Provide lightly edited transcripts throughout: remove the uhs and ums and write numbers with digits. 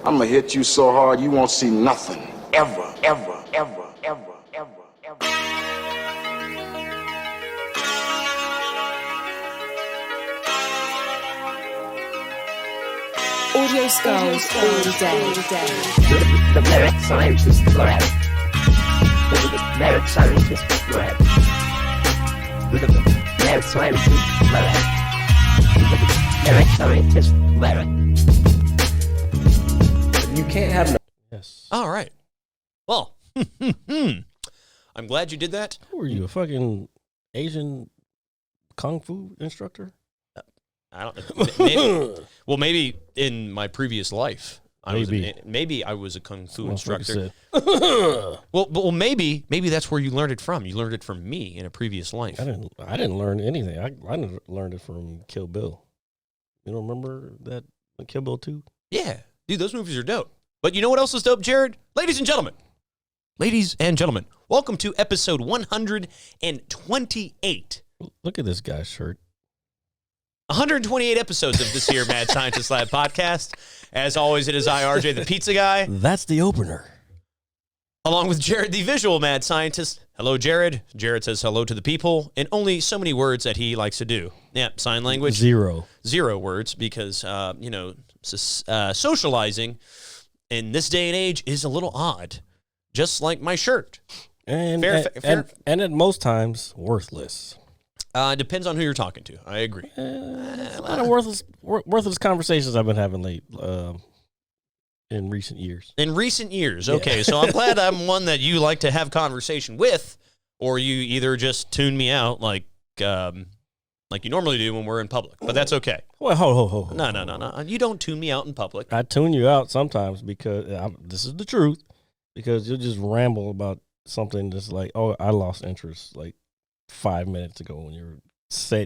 I'm gonna hit you so hard you won't see nothing. Ever, ever, ever, ever, ever, ever. Audio skulls all day. The merit scientist lab. The merit scientist lab. The merit scientist lab. The merit scientist lab. You can't have no. Yes. All right. Well, I'm glad you did that. Who are you, a fucking Asian kung fu instructor? I don't know. Maybe in my previous life, maybe I was a kung fu instructor. well, maybe that's where you learned it from. You learned it from me in a previous life. I didn't learn anything. I learned it from Kill Bill. You don't remember that Kill Bill 2? Yeah, dude, those movies are dope. But you know what else is dope, Jared? Ladies and gentlemen, welcome to episode 128. Look at this guy's shirt. 128 episodes of this here Mad Scientist Lab podcast. As always, it is I, RJ, the pizza guy. That's the opener. Along with Jared, the visual mad scientist. Hello, Jared. Jared says hello to the people in only so many words that he likes to do. Yeah, sign language. Zero words because, socializing in this day and age is a little odd. Just like my shirt. And at most times, worthless. Depends on who you're talking to. I agree. A lot of worthless conversations I've been having in recent years. In recent years, okay. Yeah. So I'm glad I'm one that you like to have conversation with, or you either just tune me out like you normally do when we're in public. But that's okay. Well, ho. No. You don't tune me out in public. I tune you out sometimes because this is the truth. Because you'll just ramble about something that's like, oh, I lost interest 5 minutes ago when you were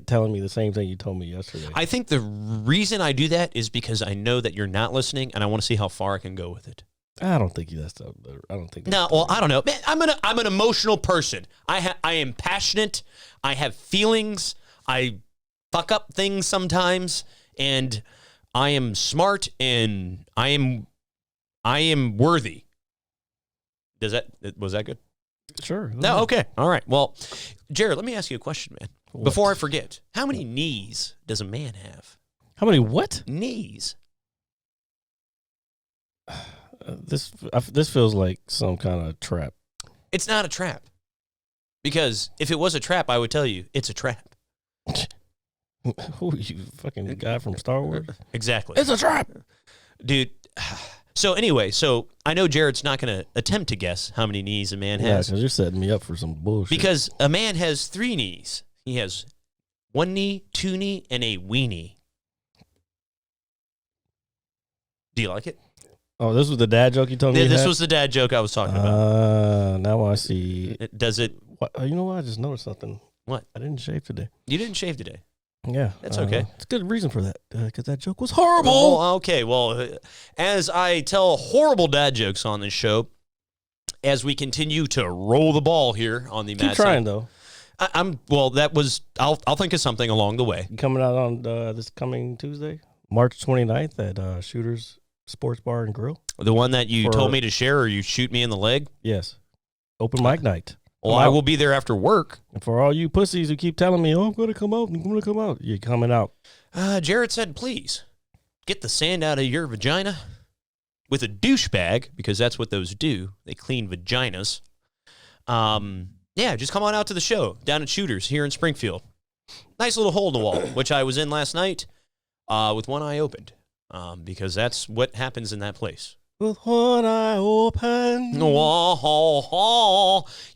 telling me the same thing you told me yesterday. I think the reason I do that is because I know that you're not listening, and I want to see how far I can go with it. I don't think that's. I don't think. No, well, I don't know. Man, I'm an emotional person. I am passionate. I have feelings. I fuck up things sometimes, and I am smart, and I am worthy. Was that good? Sure. No, okay. All right. Well, Jared, let me ask you a question, man. What? Before I forget, how many knees does a man have? How many what? Knees. This feels like some kind of trap. It's not a trap. Because if it was a trap, I would tell you it's a trap. Who are you, fucking guy from Star Wars? Exactly. It's a trap. Dude. So anyway, I know Jared's not going to attempt to guess how many knees a man has. Yeah, because you're setting me up for some bullshit. Because a man has 3 knees. He has 1 knee, 2 knee, and a weenie. Do you like it? Oh, this was the dad joke you told me. This was the dad joke I was talking about. Now I see. Does it? What, you know what? I just noticed something. What? I didn't shave today. You didn't shave today. Yeah. That's okay. It's a good reason for that, because that joke was horrible. Oh, okay. Well, as I tell horrible dad jokes on this show, as we continue to roll the ball here on the Keep trying, though. I'll think of something along the way. You coming out on this coming Tuesday, March 29th at Shooter's Sports Bar and Grill? The one that you told me to share, or you shoot me in the leg? Yes. Open mic night. Well, I will be there after work. And for all you pussies who keep telling me, I'm going to come out, you're coming out. Jared said, please, get the sand out of your vagina with a douchebag, because that's what those do. They clean vaginas. Just come on out to the show down at Shooters here in Springfield. Nice little hole in the wall, which I was in last night with one eye opened, because that's what happens in that place. With one eye open. You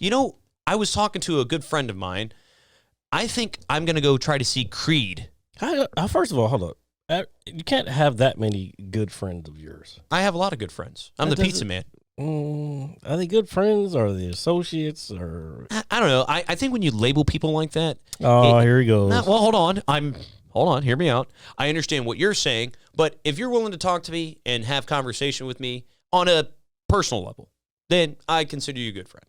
know, I was talking to a good friend of mine. I think I'm going to go try to see Creed. First of all, hold up. You can't have that many good friends of yours. I have a lot of good friends. I'm the pizza man. Are they good friends? Or are they associates? Or I don't know. I think when you label people like that. Here he goes. Hold on. Hear me out. I understand what you're saying, but if you're willing to talk to me and have conversation with me on a personal level, then I consider you a good friend.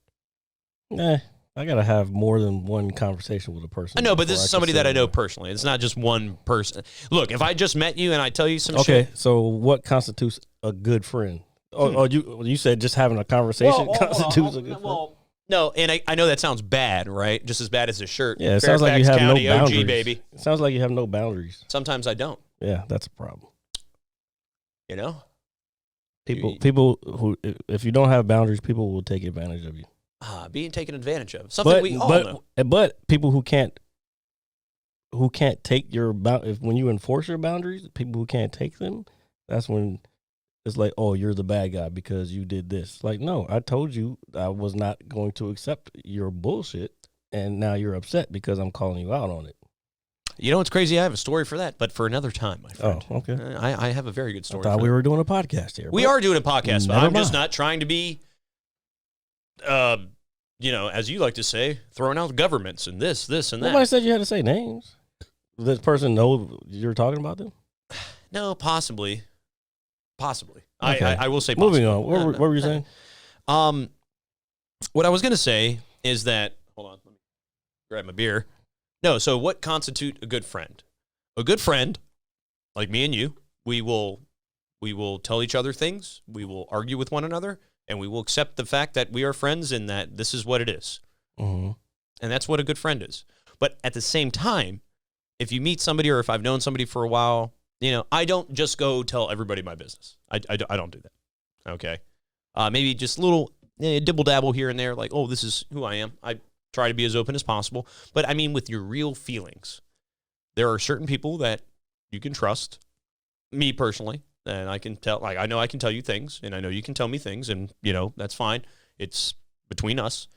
I gotta have more than one conversation with a person. I know, but this before is somebody that I know consider- personally. It's not just one person. Look, if I just met you and I tell you some Okay, shit. so what constitutes a good friend? Oh, you said just having a conversation constitutes a good friend? No, and I know that sounds bad, right? Just as bad as a shirt. Yeah, it sounds like you Fairfax have County, no boundaries. OG, baby. It sounds like you have no boundaries. Sometimes I don't. Yeah, that's a problem. You know? People who, if you don't have boundaries, people will take advantage of you. Being taken advantage of. Something we all know. But people who can't take your when you enforce your boundaries, people who can't take them, that's when it's like, oh, you're the bad guy because you did this. Like, no, I told you I was not going to accept your bullshit, and now you're upset because I'm calling you out on it. You know what's crazy? I have a story for that, but for another time, my friend. Oh, okay. I have a very good story. I thought for we that. were doing a podcast here. We are doing a podcast, but Never I'm just mind. not trying to be, as you like to say, throwing out governments and this, and that. Nobody said you had to say names. Does this person know you're talking about them? No, possibly. Okay. I will say possibly. Moving on. What were you saying? What I was going to say is that, hold on, let me grab my beer. No, so what constitute a good friend? A good friend, like me and you, we will tell each other things, we will argue with one another, and we will accept the fact that we are friends and that this is what it is. Mm-hmm. And that's what a good friend is. But at the same time, if you meet somebody or if I've known somebody for a while, I don't just go tell everybody my business. I don't do that. Okay. Maybe just little dibble dabble here and there, like, oh, this is who I am. I try to be as open as possible. But I mean, with your real feelings, there are certain people that you can trust. Me personally, and I can tell, like, I know I can tell you things, and I know you can tell me things, and that's fine. It's between us.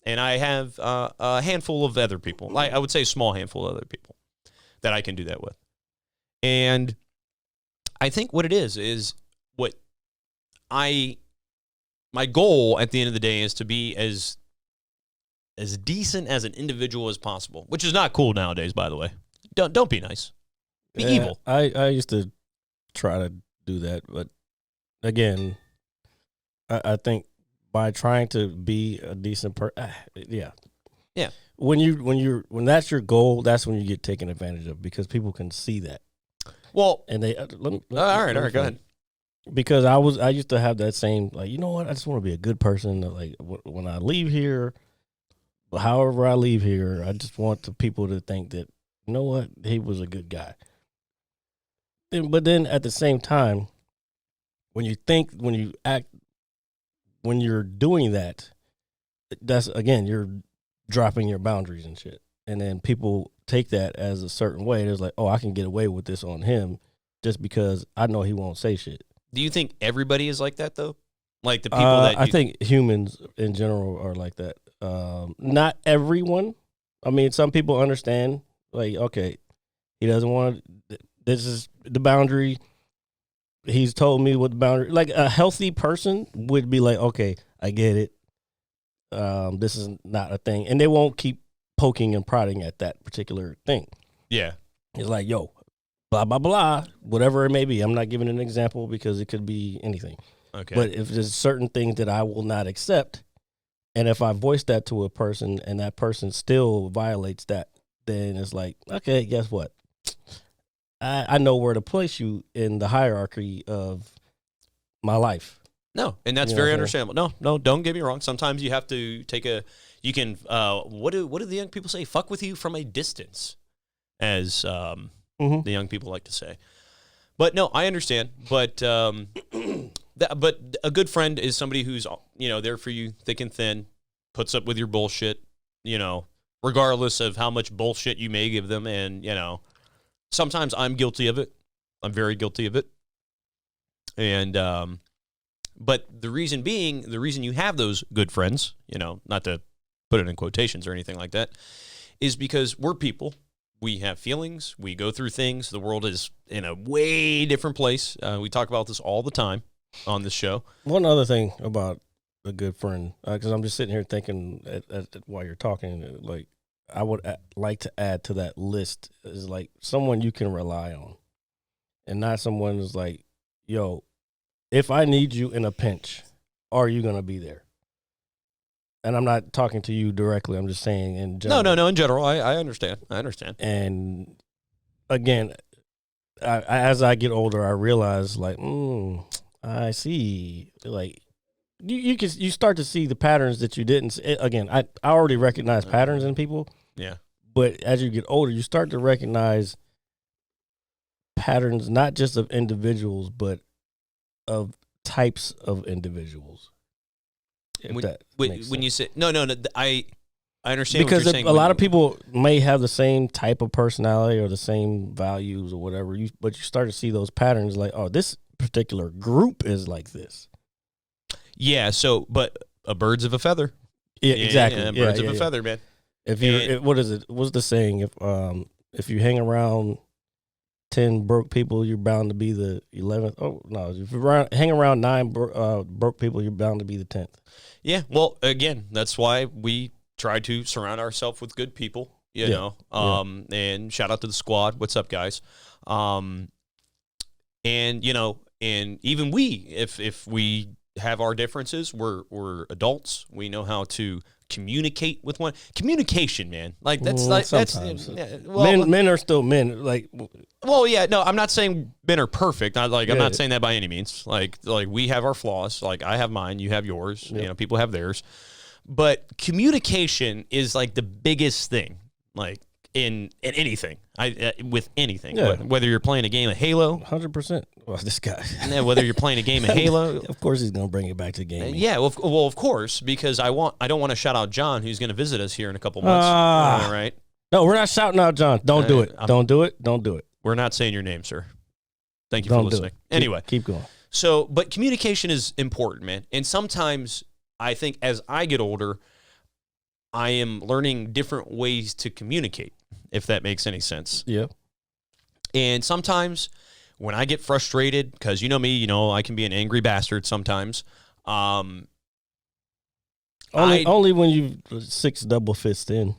And I have a handful of other people. I would say a small handful of other people that I can do that with. And I think what it is what my goal at the end of the day is to be as decent as an individual as possible, which is not cool nowadays, by the way. Don't be nice. Be evil. I used to try to do that, but again, I think by trying to be a decent person, yeah. When that's your goal, that's when you get taken advantage of because people can see that. Well, and they all right, go ahead. Because I used to have that same, like, you know what, I just want to be a good person. Like, when I leave here, however I leave here, I just want the people to think that, you know what, he was a good guy. But then at the same time, when you act, when you're doing that, that's, again, you're dropping your boundaries and shit. And then people take that as a certain way. It's like, oh, I can get away with this on him just because I know he won't say shit. Do you think everybody is like that, though? Like the people that I think humans in general are like that. Not everyone. I mean, some people understand, like, okay, he doesn't want to, this is the boundary. He's told me what the boundary, like a healthy person would be like, okay, I get it. This is not a thing. And they won't keep poking and prodding at that particular thing. Yeah. It's like, yo, blah, blah, blah, whatever it may be. I'm not giving an example because it could be anything. Okay. But if there's certain things that I will not accept, and if I voice that to a person and that person still violates that, then it's like, okay, guess what? I know where to place you in the hierarchy of my life. No, and that's very understandable. No, don't get me wrong. Sometimes you have to you can, what do the young people say? Fuck with you from a distance, as the young people like to say. But no, I understand. But but a good friend is somebody who's there for you thick and thin, puts up with your bullshit, regardless of how much bullshit you may give them. And sometimes I'm guilty of it. I'm very guilty of it. And but the reason you have those good friends, not to put it in quotations or anything like that, is because we're people. We have feelings. We go through things. The world is in a way different place. We talk about this all the time on this show. One other thing about a good friend, because I'm just sitting here thinking while you're talking, like I would like to add to that list is like someone you can rely on, and not someone who's like, yo, if I need you in a pinch, are you gonna be there? and I'm not talking to you directly. I'm just saying in No, general. no, no. In general, I understand. I understand. And again, as I get older, I realize like, I see. Like you start to see the patterns that you didn't. Again, I already recognize patterns in people. Yeah. But as you get older, you start to recognize patterns not just of individuals, but of types of individuals. When you say no, I understand because what you're saying. a lot of people may have the same type of personality or the same values or whatever. But you start to see those patterns, like, oh, this particular group is like this. Yeah. So, but a bird's of a feather. Yeah, exactly. Yeah, birds of a feather, man. If you, what is it? What's the saying? If you hang around 10 broke people, you're bound to be the 11th. Oh no! If you hang around 9 broke people, you're bound to be the 10th. Yeah. Well, again, that's why we try to surround ourselves with good people. You know. And shout out to the squad. What's up, guys? And you know, and even we, if we have our differences, we're adults. We know how to communicate with one. Communication, man. Like that's men are still men. Like, well, yeah, no, I'm not saying men are perfect. I'm not saying that by any means. Like we have our flaws. Like I have mine, you have yours. You know, people have theirs. But communication is like the biggest thing. Like in anything, with anything. Yeah. Whether you're playing a game of Halo, 100%. Well, this guy. Whether you're playing a game of Halo, of course he's gonna bring it back to gaming. yeah. Well, of course, because I don't want to shout out John, who's going to visit us here in a couple months. All right. No, we're not shouting out John. Don't do it. Don't do it. Don't do it. We're not saying your name, sir. Thank you for listening. Anyway, keep going. So, but communication is important, man. And sometimes I think as I get older, I am learning different ways to communicate, if that makes any sense. Yeah. And sometimes when I get frustrated, because you know me, I can be an angry bastard sometimes. Only when you 6 double fist in.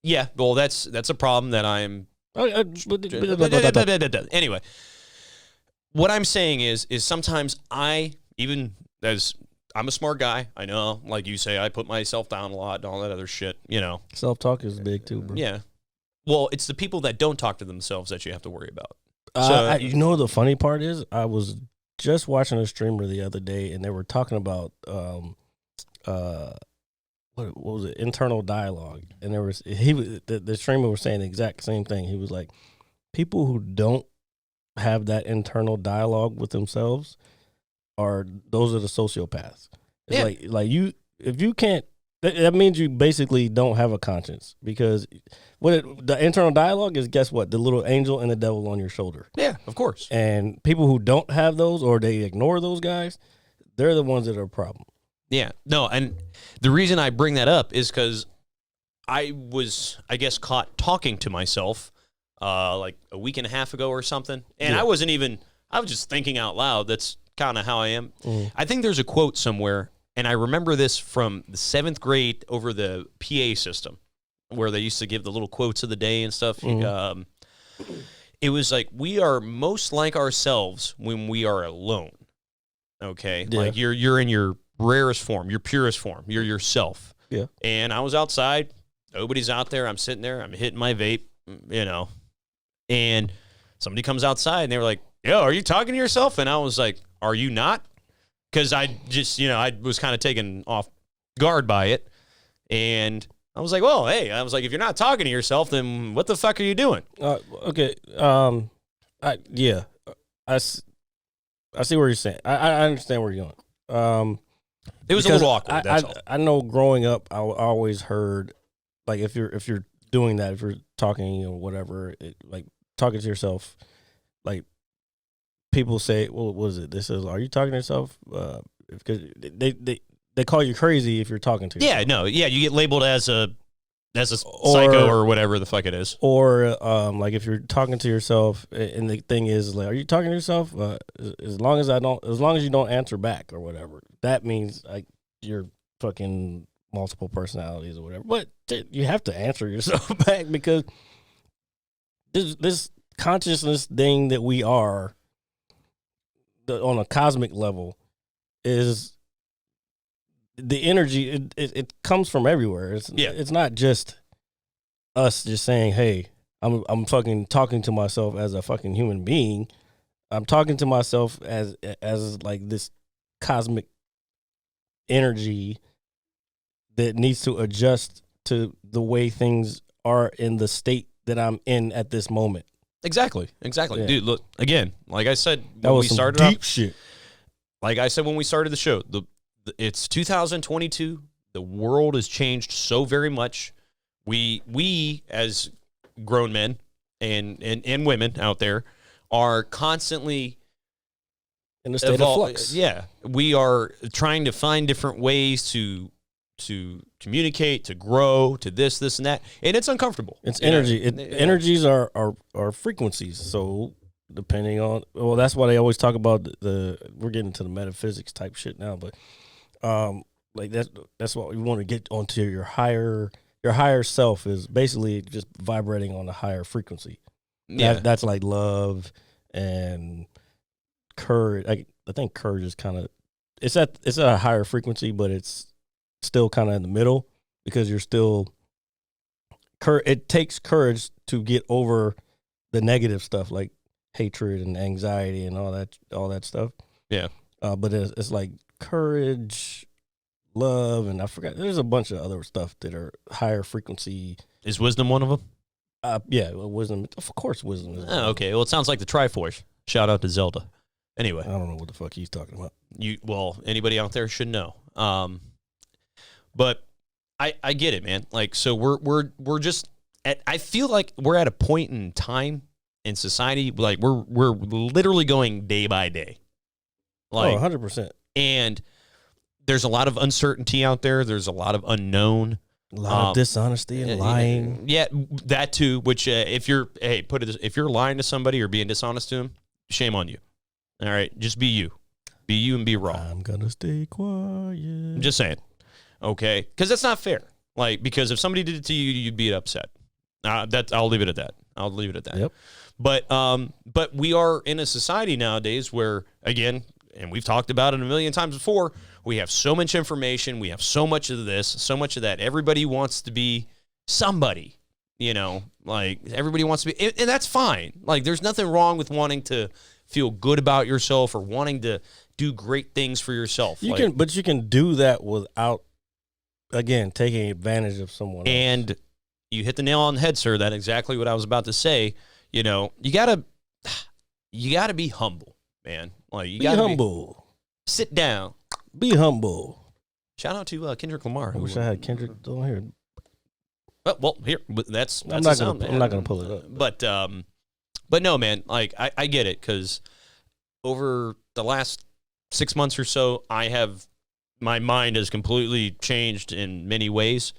Yeah, well, that's a problem that I'm. Anyway, what I'm saying is sometimes I'm a smart guy. I know, like you say, I put myself down a lot and all that other shit. Self-talk is big too, bro. Yeah. Well, it's the people that don't talk to themselves that you have to worry about. The funny part is, I was just watching a streamer the other day, and they were talking about what was it? Internal dialogue, and the streamer was saying the exact same thing. He was like, people who don't have that internal dialogue with themselves those are the sociopaths. It's like you, if you can't, that means you basically don't have a conscience, because the internal dialogue is, guess what? The little angel and the devil on your shoulder. Yeah, of course. And people who don't have those, or they ignore those guys, they're the ones that are a problem. Yeah. No, and the reason I bring that up is because I was, I guess, caught talking to myself like a week and a half ago or something. And I was just thinking out loud. That's kind of how I am. I think there's a quote somewhere, and I remember this from the 7th grade over the PA system, where they used to give the little quotes of the day and stuff. It was like, we are most like ourselves when we are alone. Okay? Yeah. Like you're in your rarest form, your purest form. You're yourself. Yeah. And I was outside. Nobody's out there. I'm sitting there. I'm hitting my vape, and somebody comes outside, and they were like, yo, are you talking to yourself? And I was like, are you not? Because I just, I was kind of taken off guard by it. And I was like, well, hey, if you're not talking to yourself, then what the fuck are you doing? Okay. I see where you're saying. I understand where you're going. It was a little awkward. That's all. I know growing up, I always heard, like, if you're doing that, if you're talking, whatever, like talking to yourself, like, people say, well, what is it? This is, are you talking to yourself? Because they call you crazy if you're talking to yourself. Yeah, no, yeah, you get labeled as a psycho or whatever the fuck it is. Or like if you're talking to yourself, and the thing is, like, are you talking to yourself? As long as you don't answer back or whatever, that means like you're fucking multiple personalities or whatever. But you have to answer yourself back, because this consciousness thing that we are, on a cosmic level, is the energy it comes from everywhere. It's not just us just saying, "Hey, I'm fucking talking to myself as a fucking human being." I'm talking to myself as like this cosmic energy that needs to adjust to the way things are in the state that I'm in at this moment. Exactly. Yeah. Dude, look, again, like I said, That when was we some started deep up, shit. like I said when we started the show, it's 2022. The world has changed so very much. We as grown men and women out there are constantly In a state of flux. Yeah, we are trying to find different ways to communicate, to grow, to this and that, and it's uncomfortable. It's energy. Energies are frequencies. So depending on, well, that's why they always talk about we're getting into the metaphysics type shit now, but like that's what we want to get onto. Your higher self is basically just vibrating on a higher frequency. Yeah, that's like love and courage. I think courage is kind of it's at a higher frequency, but it's still kind of in the middle because you're still. It takes courage to get over the negative stuff like hatred and anxiety and all that stuff. Yeah, but it's like courage, love, and I forgot. There's a bunch of other stuff that are higher frequency. Is wisdom one of them? Yeah, wisdom. Of course, wisdom is. Oh, okay. Well, it sounds like the Triforce. Shout out to Zelda. Anyway, I don't know what the fuck he's talking about. Anybody out there should know. But I get it, man. Like, so we're just I feel like we're at a point in time in society, like we're literally going day by day. Like 100%. And there's a lot of uncertainty out there. There's a lot of unknown. A lot of dishonesty and lying. Yeah, that too. Which if you're lying to somebody or being dishonest to them, shame on you. All right, just be you and be raw. I'm gonna stay quiet. I'm just saying, okay, because that's not fair. Like, because if somebody did it to you, you'd be upset. I'll leave it at that. Yep. But we are in a society nowadays where, again, and we've talked about it a million times before, we have so much information, we have so much of this, so much of that. Everybody wants to be somebody, like everybody wants to be, and that's fine. Like, there's nothing wrong with wanting to feel good about yourself or wanting to do great things for yourself. But you can do that without, again, taking advantage of someone else. And you hit the nail on the head, sir. That's exactly what I was about to say. You gotta be humble, man. Like, you gotta be humble. Sit down. Be humble. Shout out to Kendrick Lamar. I wish I had Kendrick on here. Well, here that's I'm not gonna pull it up. But no, man. Like, I get it, because over the last 6 months or so, my mind has completely changed in many ways,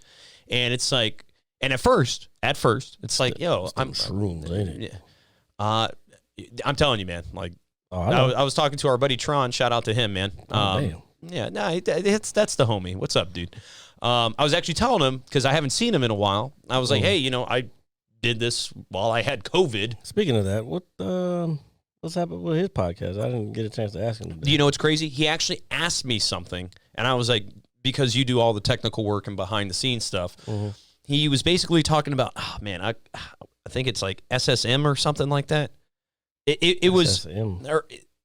and it's like, and at first, it's like, I'm shrooms, ain't it? I'm telling you, man. Like, I was talking to our buddy Tron. Shout out to him, man. Damn. Yeah, no, that's the homie. What's up, dude? I was actually telling him, because I haven't seen him in a while. I was like, hey, I did this while I had COVID. Speaking of that, what's happened with his podcast? I didn't get a chance to ask him today. You know what's crazy? He actually asked me something, and I was like, because you do all the technical work and behind the scenes stuff. Mm-hmm. He was basically talking about, I think it's like SSM or something like that. It was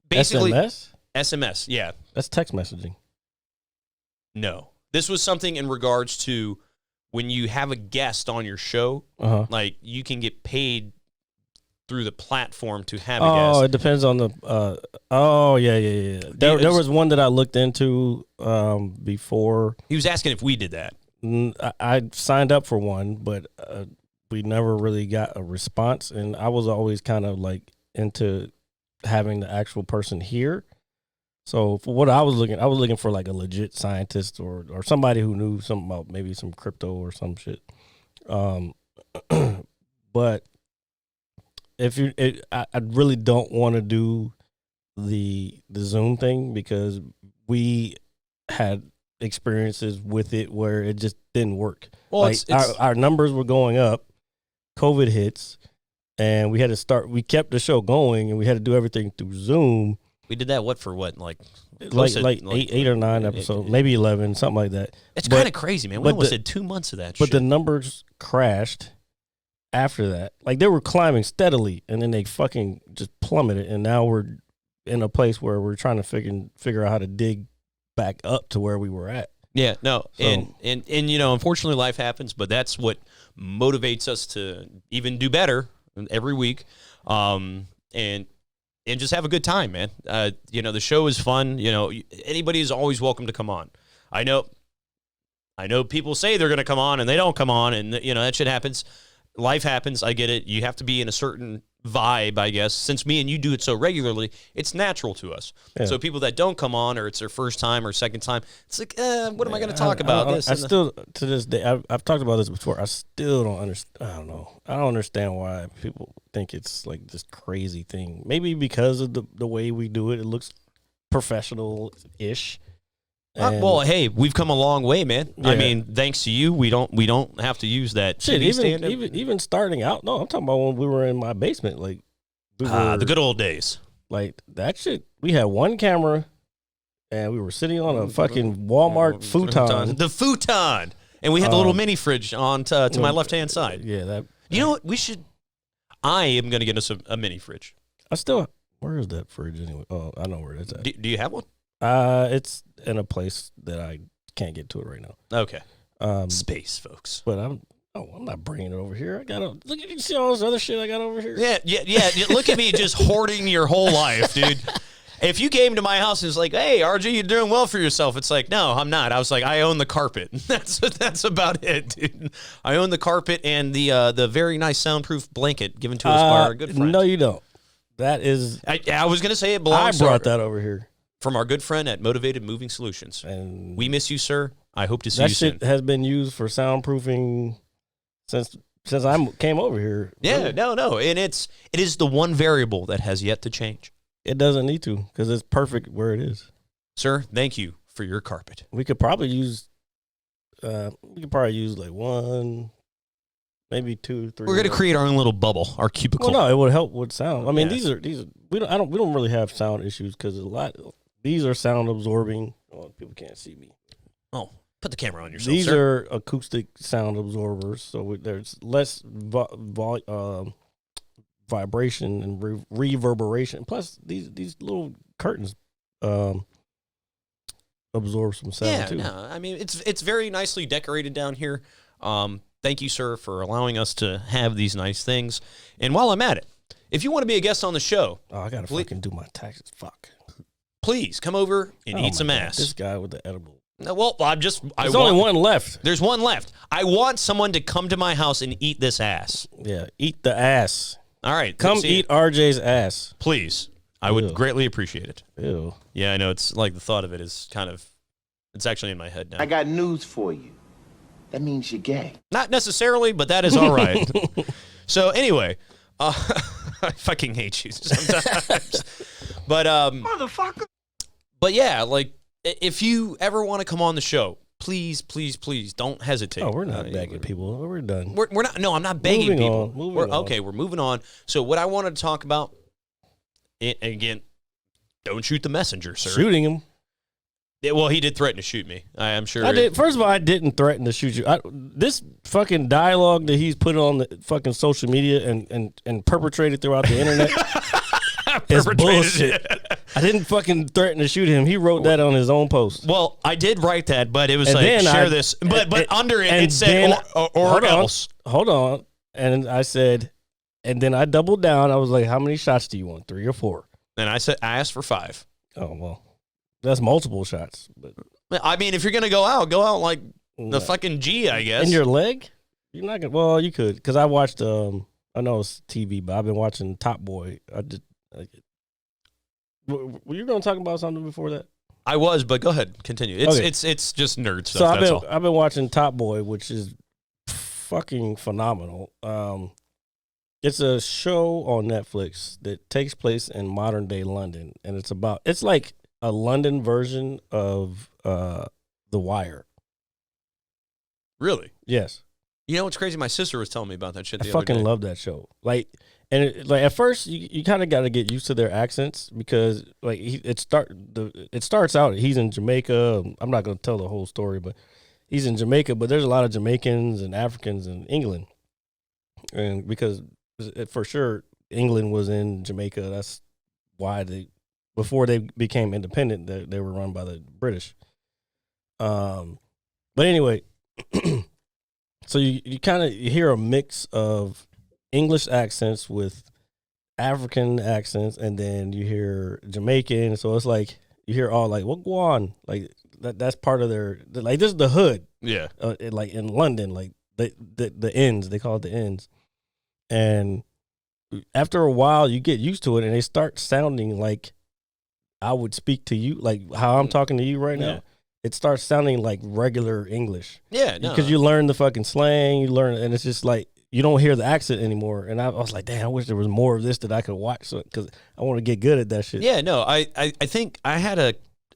basically SMS. Yeah, that's text messaging. No, this was something in regards to when you have a guest on your show, like, you can get paid through the platform to have a guest. Oh, it depends on the. Yeah. There was one that I looked into before. He was asking if we did that. I signed up for one, but we never really got a response, and I was always kind of like into having the actual person here. So for what I was looking for like a legit scientist or somebody who knew something about maybe some crypto or some shit. But I really don't want to do the Zoom thing, because we had experiences with it where it just didn't work. Well, like, our numbers were going up, COVID hits, and we had to start. We kept the show going, and we had to do everything through Zoom. We did that like like 8 or 9 episodes, maybe 11, something like that. It's kind of crazy, man. We almost did 2 months of that. But shit. the numbers crashed after that. Like they were climbing steadily, and then they fucking just plummeted, and now we're in a place where we're trying to figure out how to dig back up to where we were at. Yeah, no, So- and unfortunately, life happens, but that's what motivates us to even do better every week, and just have a good time, man. The show is fun. Anybody is always welcome to come on. I know people say they're going to come on and they don't come on, and that shit happens. Life happens. I get it. You have to be in a certain vibe, I guess. Since me and you do it so regularly, it's natural to us. Yeah. So people that don't come on, or it's their first time or second time, it's like, what am I going to talk about? I still, to this day, I've talked about this before. I still don't understand. I don't know. I don't understand why people think it's like this crazy thing. Maybe because of the way we do it. It looks professional-ish. Well, hey, we've come a long way, man. Yeah. I mean, thanks to you, we don't have to use that shit, TV stand. even starting out. No, I'm talking about when we were in my basement. Like we were, The good old days. like that shit. We had one camera, and we were sitting on a fucking Walmart futon. The futon. And we had the little mini fridge on to my left-hand side. Yeah, that. You know what? I am going to get us a mini fridge. Where is that fridge anyway? Oh, I know where it's at. Do you have one? It's in a place that I can't get to it right now. Okay. Space, folks. But I'm not bringing it over here. I got look. You see all this other shit I got over here. Yeah. Look at me just hoarding your whole life, dude. If you came to my house and was like, "Hey, RG, you're doing well for yourself," it's like, "No, I'm not." I was like, "I own the carpet." That's about it, dude. I own the carpet and the very nice soundproof blanket given to us by our good friend. No, you don't. That is. I was gonna say it belongs. I brought that over here from our good friend at Motivated Moving Solutions. and We miss you, sir. I hope to see you that soon. shit has been used for soundproofing since I came over here. Yeah, Really. no, and it is the one variable that has yet to change. It doesn't need to because it's perfect where it is. Sir, thank you for your carpet. We could probably use like one, maybe 2, 3. We're gonna create our own little bubble, our cubicle. Well, no, it would help with sound. I mean, Yeah. these are we don't really have sound issues because these are sound absorbing. Oh, people can't see me. Oh, put the camera on yourself. These sir. are acoustic sound absorbers, so there's less vibration and reverberation. Plus, these little curtains absorb some sound too. No, I mean it's very nicely decorated down here. Thank you, sir, for allowing us to have these nice things. And while I'm at it, if you want to be a guest on the show, Oh, I gotta fucking do my taxes. Fuck. please come over and Oh eat some my God, ass. This guy with the edible. No, well, There's only one left. There's one left. I want someone to come to my house and eat this ass. Yeah, eat the ass. All right, Come let's see. eat RJ's ass. Please. I would Ew. greatly appreciate it. Ew. Yeah, I know. It's like the thought of it is kind of, it's actually in my head now. I got news for you. That means you're gay. Not necessarily, but that is all right. So anyway, I fucking hate you sometimes. But Motherfucker. But yeah, like if you ever want to come on the show, please don't hesitate. Oh, we're not begging people. We're done. We're not. No, I'm not begging Moving people. on, moving on. Okay, we're moving on. So what I wanted to talk about, and again, don't shoot the messenger, sir. Shooting him. Well, he did threaten to shoot me. I am sure. I did. First of all, I didn't threaten to shoot you. This fucking dialogue that he's put on the fucking social media and perpetrated throughout the internet is bullshit. I didn't fucking threaten to shoot him. He wrote that on his own post. Well, I did write that, but it was And like then share I- this. But and- under it, and it said then- or hold on, else. Hold on. And I said, and then I doubled down. I was like, how many shots do you want? 3 or 4? And I asked for 5. Oh, well, that's multiple shots. But I mean, if you're gonna go out like no. the fucking G, I guess. In your leg? You're not gonna. Well, you could, because I watched. I know it's TV, but I've been watching Top Boy. I did. Were you gonna talk about something before that? I was, but go ahead, continue. It's just nerd stuff. So That's all. I've been watching Top Boy, which is fucking phenomenal. It's a show on Netflix that takes place in modern day London, and it's like a London version of The Wire. Really? Yes. You know what's crazy? My sister was telling me about that shit. I The other fucking day. love that show. Like, And like at first, you kind of got to get used to their accents because like it starts out he's in Jamaica. I'm not gonna tell the whole story, but he's in Jamaica. But there's a lot of Jamaicans and Africans in England, and because for sure England was in Jamaica. That's why before they became independent, they were run by the British. But anyway, so you kind of hear a mix of English accents with African accents, and then you hear Jamaican. So it's like you hear all like what go on, like that's part of their like this is the hood. Yeah, like in London, like the ends, they call it the ends, and after a while you get used to it, and they start sounding like I would speak to you, like how I'm talking to you right now. It starts sounding like regular English. Yeah, because you learn the fucking slang, and it's just like. You don't hear the accent anymore, and I was like, "Damn, I wish there was more of this that I could watch, because I want to get good at that shit." Yeah, no, I think I had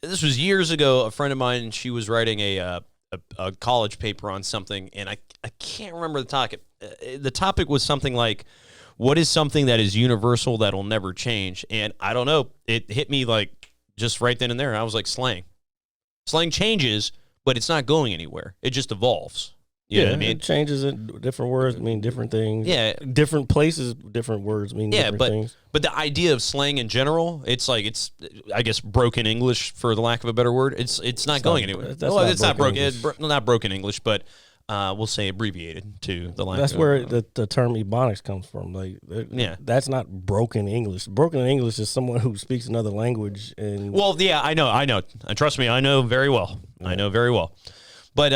this was years ago. A friend of mine, she was writing a college paper on something, and I can't remember the topic. The topic was something like, "What is something that is universal that'll never change?" And I don't know, it hit me like just right then and there. I was like, slang. Slang changes, but it's not going anywhere. It just evolves. You know what I mean? It changes it. Different words mean different things. Yeah. Different places, different words mean different things. But the idea of slang in general, it's I guess, broken English, for the lack of a better word. It's not going anywhere. It's not broken. It's not broken English, but we'll say abbreviated to the lack. That's where the term ebonics comes from. Like, that's not broken English. Broken English is someone who speaks another language. And well, yeah, I know. And trust me, I know very well. Yeah. I know very well. But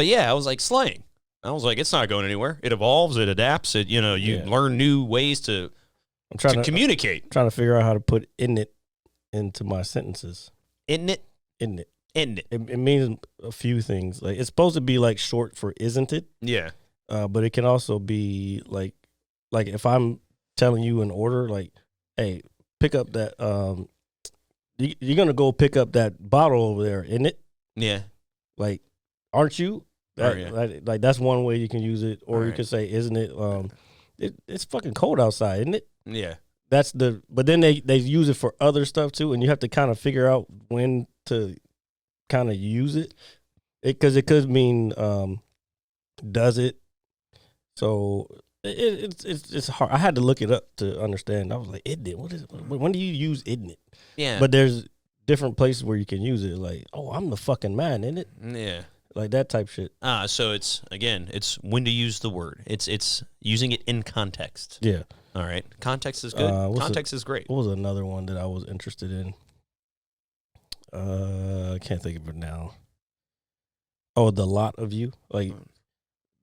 yeah, I was like, slang. I was like, it's not going anywhere. It evolves, it adapts, you learn new ways to communicate. I'm trying to figure out how to put "in it" into my sentences. In it? It means a few things. Like, it's supposed to be like short for "isn't it?" Yeah. But it can also be like if I'm telling you an order, like, hey, pick up that you're gonna go pick up that bottle over there, isn't it? Yeah. Like, aren't you? Like that's one way you can use it, or you could say, "Isn't it?" It's fucking cold outside, isn't it? Yeah. But then they use it for other stuff too, and you have to kind of figure out when to kind of use it, because it could mean does it. So it's hard. I had to look it up to understand. I was like, "Isn't it? What is it? When do you use isn't it?" Yeah. But there's different places where you can use it. Like, "Oh, I'm the fucking man, isn't it?" Yeah. Like that type shit. So it's when to use the word. It's using it in context. Yeah. All right. Context is good. Context is great. What was another one that I was interested in? I can't think of it now. Oh, the lot of you. Like,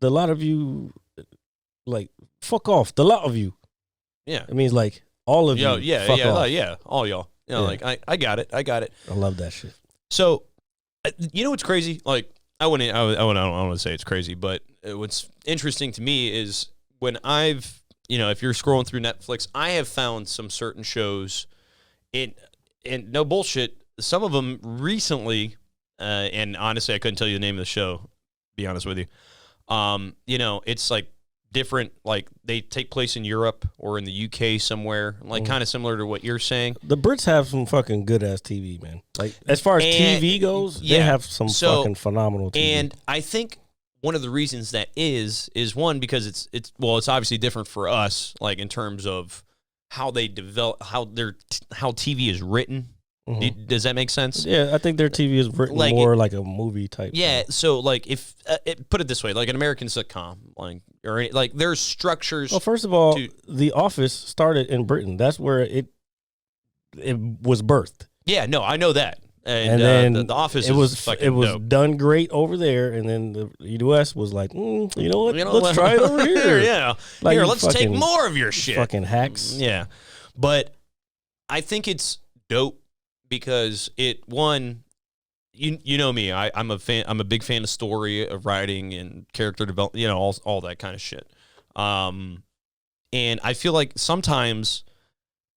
the lot of you, like, fuck off. The lot of you. Yeah. It means like all of you. Yeah. Fuck off. Yeah. All y'all. Like, I got it. I love that shit. So, you know what's crazy? Like, I don't want to say it's crazy, but what's interesting to me is when if you're scrolling through Netflix, I have found some certain shows, and no bullshit, some of them recently, and honestly, I couldn't tell you the name of the show, to be honest with you. It's like different, like they take place in Europe or in the UK somewhere, like kind of similar to what you're saying. The Brits have some fucking good ass TV, man. Like, as far as TV goes, they have some fucking phenomenal TV. And I think one of the reasons that is one, because it's obviously different for us, like in terms of how they develop, how TV is written. Mm-hmm. Does that make sense? Yeah, I think their TV is written more like a movie type. Yeah, so like if put it this way, like an American sitcom, like there's structures. Well, first of all, The Office started in Britain. That's where it was birthed. Yeah, no, I know that. And then the Office it was dope. done great over there, and then the U.S. was like, you know what? Let's try it over here. Yeah, like, here, let's take more of your shit. Fucking hacks. Yeah, but I think it's dope because you know me, I'm a fan. I'm a big fan of story, of writing, and character development. All that kind of shit. And I feel like sometimes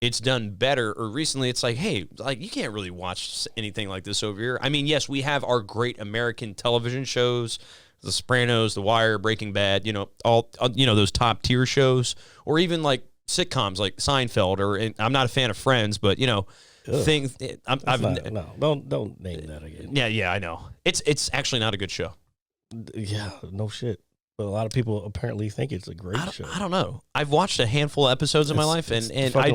it's done better, or recently it's like, hey, like, you can't really watch anything like this over here. I mean, yes, we have our great American television shows, The Sopranos, The Wire, Breaking Bad, all those top tier shows, or even like sitcoms like Seinfeld, or I'm not a fan of Friends, but things. Don't name that again. Yeah, I know. It's actually not a good show. Yeah, no shit. But a lot of people apparently think it's a great show. I don't know. I've watched a handful of episodes in my life, and I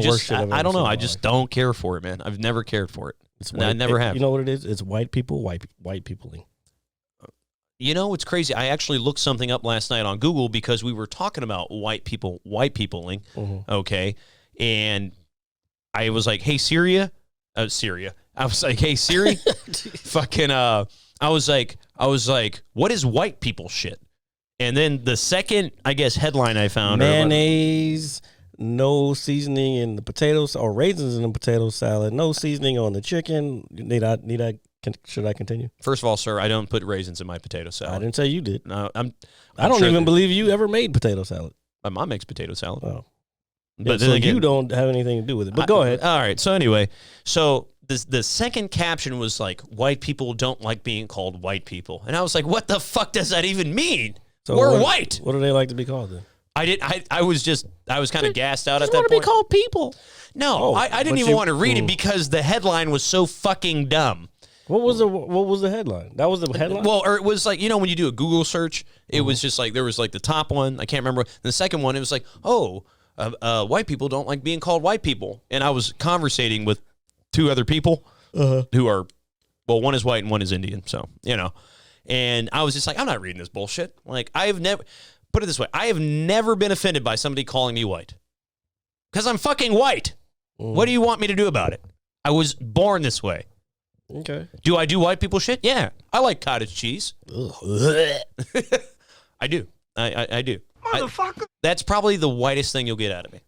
don't know. I just don't care for it, man. I've never cared for it. I never have. You know what it is? It's white people, white peopling. You know, it's crazy. I actually looked something up last night on Google because we were talking about white peopling. Mm-hmm. Okay, and I was like, "Hey, Syria." I was like, "Hey, Siri." Fucking. I was like, "What is white people shit?" And then the second, I guess, headline I found, mayonnaise, no seasoning in the potatoes, or raisins in the potato salad, no seasoning on the chicken. Should I continue? First of all, sir, I don't put raisins in my potato salad. I didn't say you did. No, I don't sure even believe you ever made potato salad. My mom makes potato salad. Oh. But so you don't have anything to do with it. But go ahead. All right. So anyway, the second caption was like, white people don't like being called white people. And I was like, what the fuck does that even mean? So we're white. What do they like to be called then? I was kind of gassed out at that want point. to be called people. No, I didn't even want to read it because the headline was so fucking dumb. What was the headline? That was the headline? Well, or it was like, when you do a Google search, it was just like, there was like the top one, I can't remember. And the second one, it was like, white people don't like being called white people. And I was conversating with two other people who are, well, one is white and one is Indian. So, and I was just like, I'm not reading this bullshit. Like, put it this way, I have never been offended by somebody calling me white. Because I'm fucking white. What do you want me to do about it? I was born this way. Okay. Do I do white people shit? Yeah. I like cottage cheese. I do. I do. Motherfucker. That's probably the whitest thing you'll get out of me.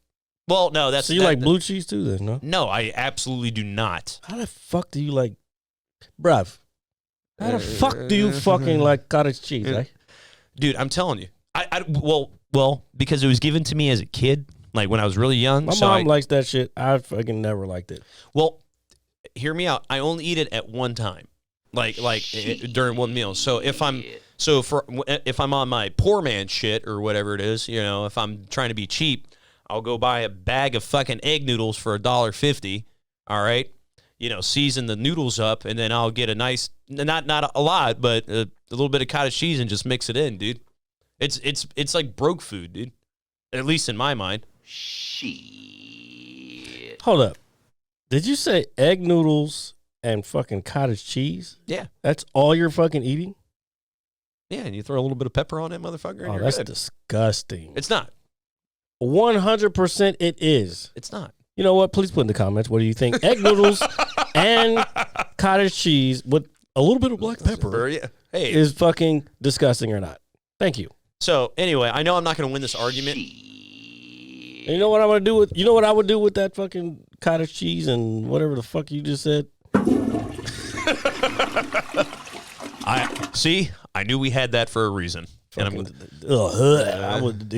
Well, no, that's... So you like blue cheese too then, no? No, I absolutely do not. How the fuck do you like... Bruv. How the fuck do you fucking like cottage cheese, eh? Dude, I'm telling you. Well, because it was given to me as a kid, like when I was really young. My mom likes that shit. I fucking never liked it. Well, hear me out. I only eat it at one time, like during one meal. So if I'm on my poor man shit or whatever it is, if I'm trying to be cheap, I'll go buy a bag of fucking egg noodles for $1.50. All right, season the noodles up, and then I'll get a nice, not a lot, but a little bit of cottage cheese and just mix it in, dude. It's like broke food, dude. At least in my mind. Shit. Hold up. Did you say egg noodles and fucking cottage cheese? Yeah. That's all you're fucking eating? Yeah, and you throw a little bit of pepper on it, motherfucker. And Oh, you're that's good. disgusting. It's not. 100% it is. It's not. You know what? Please put in the comments. What do you think? Egg noodles and cottage cheese with a little bit of black pepper Yeah. Hey. is fucking disgusting or not? Thank you. So anyway, I know I'm not going to win this argument. And you know what I'm gonna do with? You know what I would do with that fucking cottage cheese and whatever the fuck you just said? I knew we had that for a reason. And I would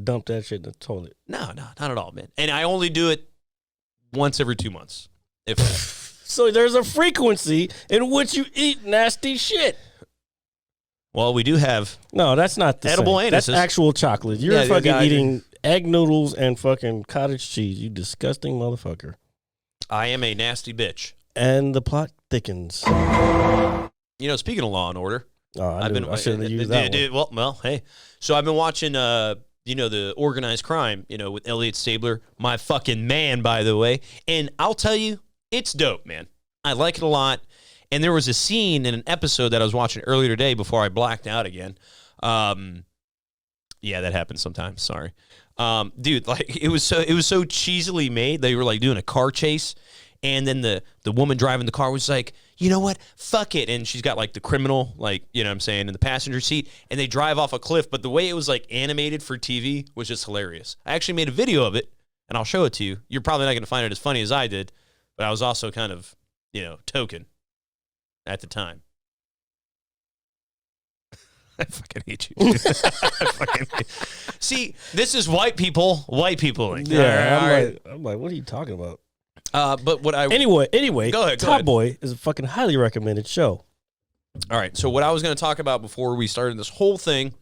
dump that shit in the toilet. No, not at all, man. And I only do it once every 2 months, if that. So there's a frequency in which you eat nasty shit. Well, we do have No, that's not the edible same. anuses. That's actual chocolate. You're Yeah, fucking yeah, eating egg noodles and fucking cottage cheese. You disgusting motherfucker. I am a nasty bitch. And the plot thickens. Speaking of Law and Order, I should have used that one. Well, hey. So I've been watching, the Organized Crime, with Elliot Stabler, my fucking man, by the way. And I'll tell you, it's dope, man. I like it a lot. And there was a scene in an episode that I was watching earlier today before I blacked out again. Yeah, that happens sometimes. Sorry, dude. Like it was so cheesily made. They were like doing a car chase, and then the woman driving the car was like, you know what? Fuck it. And she's got like the criminal, like, what I'm saying, in the passenger seat, and they drive off a cliff. But the way it was like animated for TV was just hilarious. I actually made a video of it, and I'll show it to you. You're probably not going to find it as funny as I did, but I was also kind of, token at the time. I fucking hate you. See, this is white people. Yeah, I'm like, what are you talking about? But what I Anyway, Go ahead. Top Boy is a fucking highly recommended show. All right. So what I was going to talk about before we started this whole thing,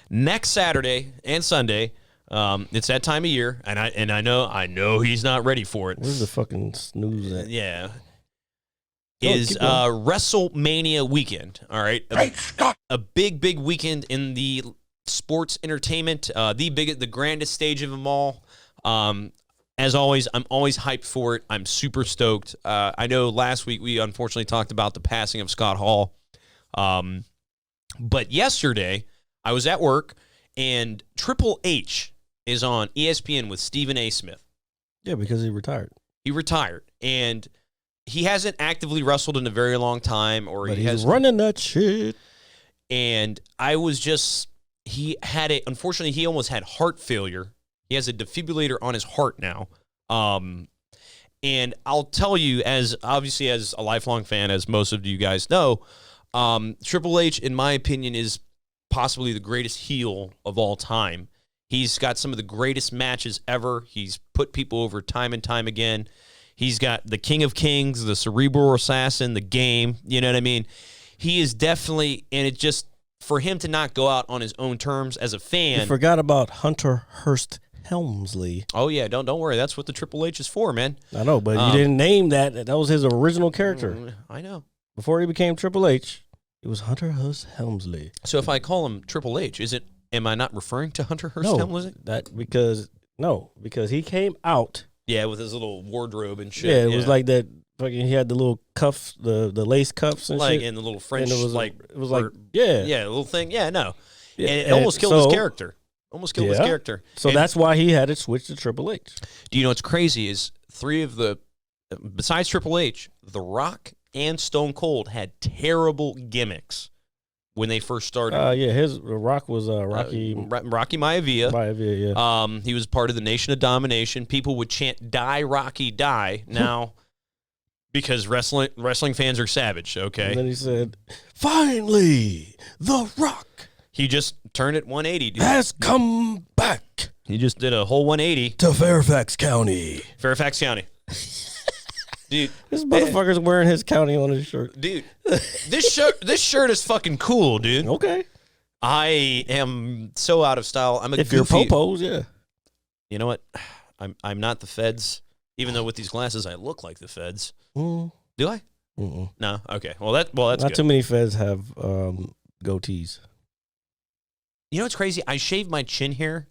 next Saturday and Sunday, It's that time of year, and I know he's not ready for it. Where's the fucking snooze at? Yeah. Go, Is keep going. WrestleMania weekend, all right? Great Scott! A big weekend in the sports entertainment, the grandest stage of them all. As always, I'm always hyped for it. I'm super stoked. I know last week we unfortunately talked about the passing of Scott Hall. But yesterday, I was at work, and Triple H is on ESPN with Stephen A. Smith. Yeah, because he retired. He retired, and he hasn't actively wrestled in a very long time, or But he he's has running that shit. And I was just, unfortunately, he almost had heart failure. He has a defibrillator on his heart now. And I'll tell you, as a lifelong fan, as most of you guys know, Triple H, in my opinion, is possibly the greatest heel of all time. He's got some of the greatest matches ever. He's put people over time and time again. He's got the King of Kings, the Cerebral Assassin, the Game. You know what I mean? He is definitely, and it just, for him to not go out on his own terms as a fan. You forgot about Hunter Hearst Helmsley. Oh, yeah, don't worry. That's what the Triple H is for, man. I know, but you didn't name that. That was his original character. I know. Before he became Triple H, it was Hunter Hearst Helmsley. So if I call him Triple H, am I not referring to Hunter Hearst Helmsley? Because he came out. Yeah, with his little wardrobe and shit. Yeah, it was like that. Fucking, he had the little cuffs, the lace cuffs and like, shit, and the little French, and it was like yeah, a little thing. Yeah, no, yeah. And it almost killed his character. Almost killed his character. So that's why he had it switched to Triple H. Do you know what's crazy is besides Triple H, The Rock and Stone Cold had terrible gimmicks when they first started. The Rock was Rocky Maivia. Maivia, yeah. He was part of the Nation of Domination. People would chant "Die Rocky, die!" Now, because wrestling fans are savage. Okay. And then he said, "Finally, The Rock he just turned it 180. Dude. has come back He just did a whole 180. to Fairfax County." Fairfax County. Dude, This motherfucker's wearing his county on his shirt. Dude, this shirt is fucking cool, dude. Okay. I am so out of style. I'm a If you're goofy. popos, yeah. You know what? I'm not the feds, even though with these glasses I look like the feds. Mm. Do I? Mm-mm. No. Okay. Well, that's Not good. too many feds have goatees. You know what's crazy? I shaved my chin hair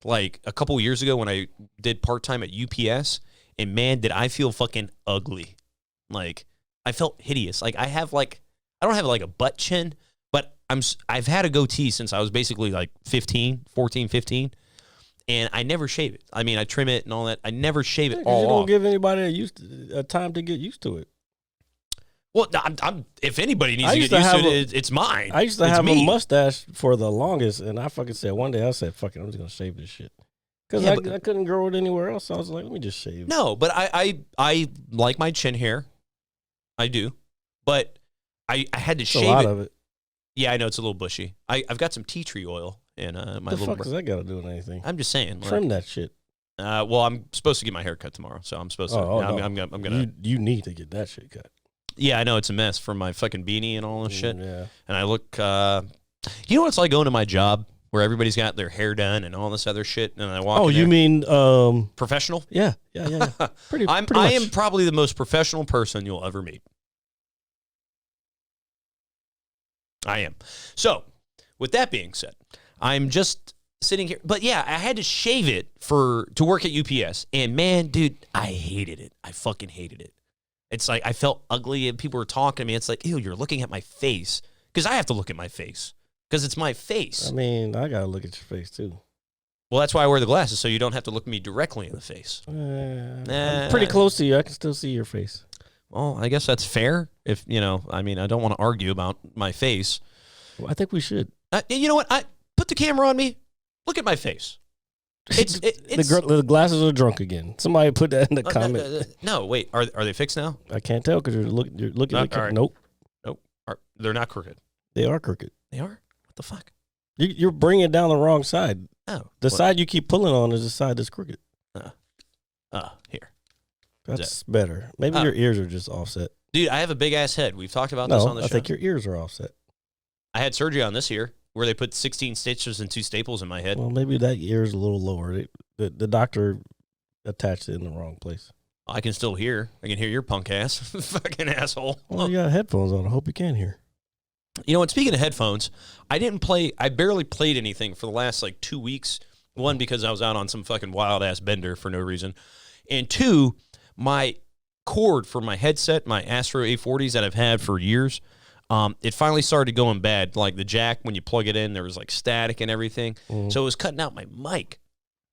like a couple years ago when I did part-time at UPS, and man, did I feel fucking ugly. Like, I felt hideous. Like, I don't have like a butt chin, but I've had a goatee since I was basically like 14, 15, and I never shave it. I mean, I trim it and all that. I never shave it all You don't off. give anybody a time to get used to it. Well, if anybody needs I to used get to used to have it, it's mine. I used to It's have me. a mustache for the longest, and I fucking said one day, I said, fuck it, I'm just going to shave this shit. Because I couldn't grow it anywhere else, so I was like, let me just shave. No, but I like my chin hair. I do. But I had to shave a lot it. of it. Yeah, I know it's a little bushy. I've got some tea tree oil in my The little. fuck does that got to do with anything? I'm just saying. Trim that shit. Well, I'm supposed to get my hair cut tomorrow, so I'm supposed to. I'm gonna. You need to get that shit cut. Yeah, I know it's a mess from my fucking beanie and all this shit. Yeah. And I look. You know what it's like going to my job where everybody's got their hair done and all this other shit, and I walk. Oh, in you there. mean Professional? Yeah. Pretty I much. am probably the most professional person you'll ever meet. I am. So, with that being said, I'm just sitting here. But yeah, I had to shave it to work at UPS. And man, dude, I hated it. I fucking hated it. It's like I felt ugly and people were talking to me. It's like, ew, you're looking at my face. Because I have to look at my face. Because it's my face. I mean, I got to look at your face, too. Well, that's why I wear the glasses, so you don't have to look me directly in the face. I'm pretty close to you. I can still see your face. Well, I guess that's fair. If, I mean, I don't want to argue about my face. Well, I think we should. You know what? Put the camera on me. Look at my face. It's the glasses are drunk again. Somebody put that in the comment. No, wait. Are they fixed now? I can't tell because you're looking at the right. Nope. They're not crooked. They are crooked. They are? What the fuck? You're bringing it down the wrong side. Oh. The side you keep pulling on is the side that's crooked. Here. That's better. Maybe your ears are just offset. Dude, I have a big ass head. We've talked about this on the show. I think your ears are offset. I had surgery on this ear. where they put 16 stitches and 2 staples in my head. Well, maybe that ear is a little lower. The doctor attached it in the wrong place. I can still hear. I can hear your punk ass. Fucking asshole. Well, you got headphones on. I hope you can hear. You know what? Speaking of headphones, I barely played anything for the last like 2 weeks. One, because I was out on some fucking wild ass bender for no reason. And two, my cord for my headset, my Astro A40s that I've had for years, it finally started going bad. Like the jack, when you plug it in, there was like static and everything. So it was cutting out my mic.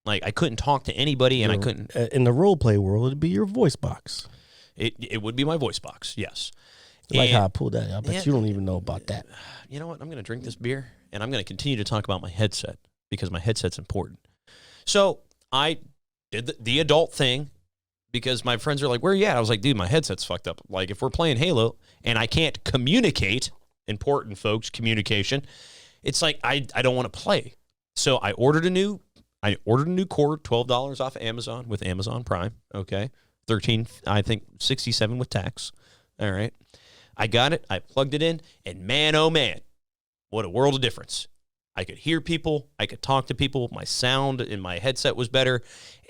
Like I couldn't talk to anybody, and I couldn't. In the role play world, it'd be your voice box. It would be my voice box, yes. Like how I pulled that. I bet you don't even know about that. You know what? I'm going to drink this beer, and I'm going to continue to talk about my headset because my headset's important. So I did the adult thing because my friends are like, where are you at? I was like, dude, my headset's fucked up. Like, if we're playing Halo and I can't communicate, important, folks, communication, it's like I don't want to play. So I ordered a new cord, $12 off of Amazon with Amazon Prime, okay? $13, I think, $67 with tax, all right? I got it, I plugged it in, and man, oh man, what a world of difference. I could hear people, I could talk to people, my sound in my headset was better,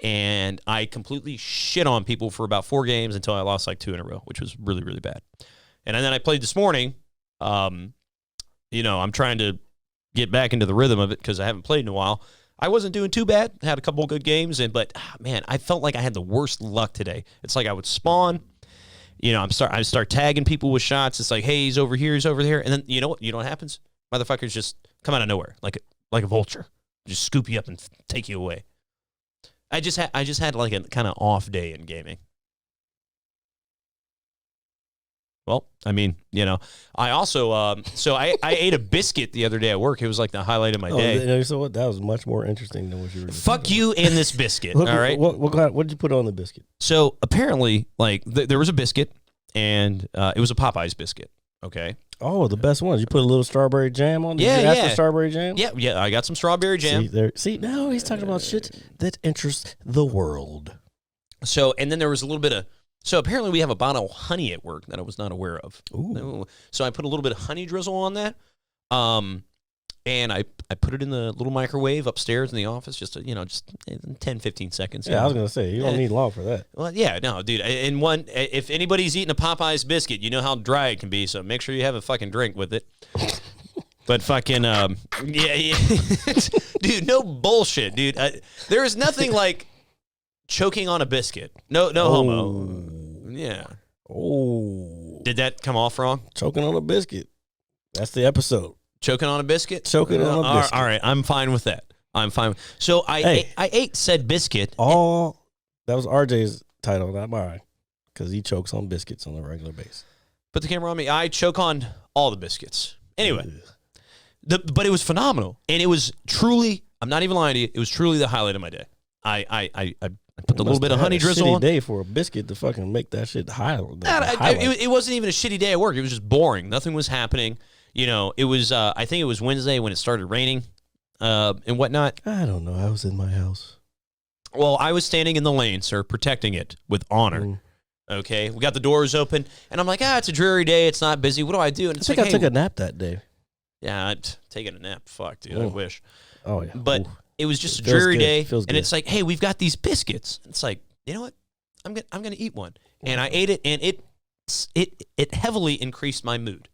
and I completely shit on people for about 4 games until I lost like 2 in a row, which was really, really bad. And then I played this morning. I'm trying to get back into the rhythm of it because I haven't played in a while. I wasn't doing too bad, had a couple of good games, but man, I felt like I had the worst luck today. It's like I would spawn. I start tagging people with shots. It's like, hey, he's over here, he's over there. And then you know what happens? Motherfuckers just come out of nowhere, like a vulture. Just scoop you up and take you away. I just had like a kind of off day in gaming. Well, I mean, I also, so I ate a biscuit the other day at work. It was like the highlight of my day. So what? That was much more interesting than what you were just Fuck you and this biscuit, all right? What did you put on the biscuit? So apparently, like, there was a biscuit, and it was a Popeyes biscuit, okay? Oh, the best ones. You put a little strawberry jam on it? Yeah, Did you ask for strawberry jam? Yeah, I got some strawberry jam. See, now he's talking about shit that interests the world. So, and then there was a little bit of... So apparently we have a bottle of honey at work that I was not aware of. Ooh. So I put a little bit of honey drizzle on that. And I put it in the little microwave upstairs in the office, just 10, 15 seconds. Yeah, I was going to say, you don't need long for that. Well, yeah, no, dude. And if anybody's eating a Popeyes biscuit, you know how dry it can be, so make sure you have a fucking drink with it. But fucking, yeah. Dude, no bullshit, dude. There is nothing like choking on a biscuit. No homo. Yeah. Oh. Did that come off wrong? Choking on a biscuit. That's the episode. Choking on a biscuit? Choking on a biscuit. All right, I'm fine with that. I'm fine. So I ate said biscuit. That was RJ's title, not mine, because he chokes on biscuits on a regular basis. Put the camera on me. I choke on all the biscuits. Anyway, but it was phenomenal, and it was truly. I'm not even lying to you. It was truly the highlight of my day. I put a little bit of honey drizzle on. Day for a biscuit to fucking make that shit high. It wasn't even a shitty day at work. It was just boring. Nothing was happening. It was. I think it was Wednesday when it started raining, and whatnot. I don't know. I was in my house. Well, I was standing in the lane, sir, protecting it with honor. Okay, we got the doors open, and I'm like, it's a dreary day. It's not busy. What do I do? And it's I took a nap that day. Yeah, taking a nap. Fuck, dude. I wish. Oh yeah. But it was just a dreary day, and it's like, hey, we've got these biscuits. It's like, you know what? I'm gonna eat one, and I ate it, and it heavily increased my mood.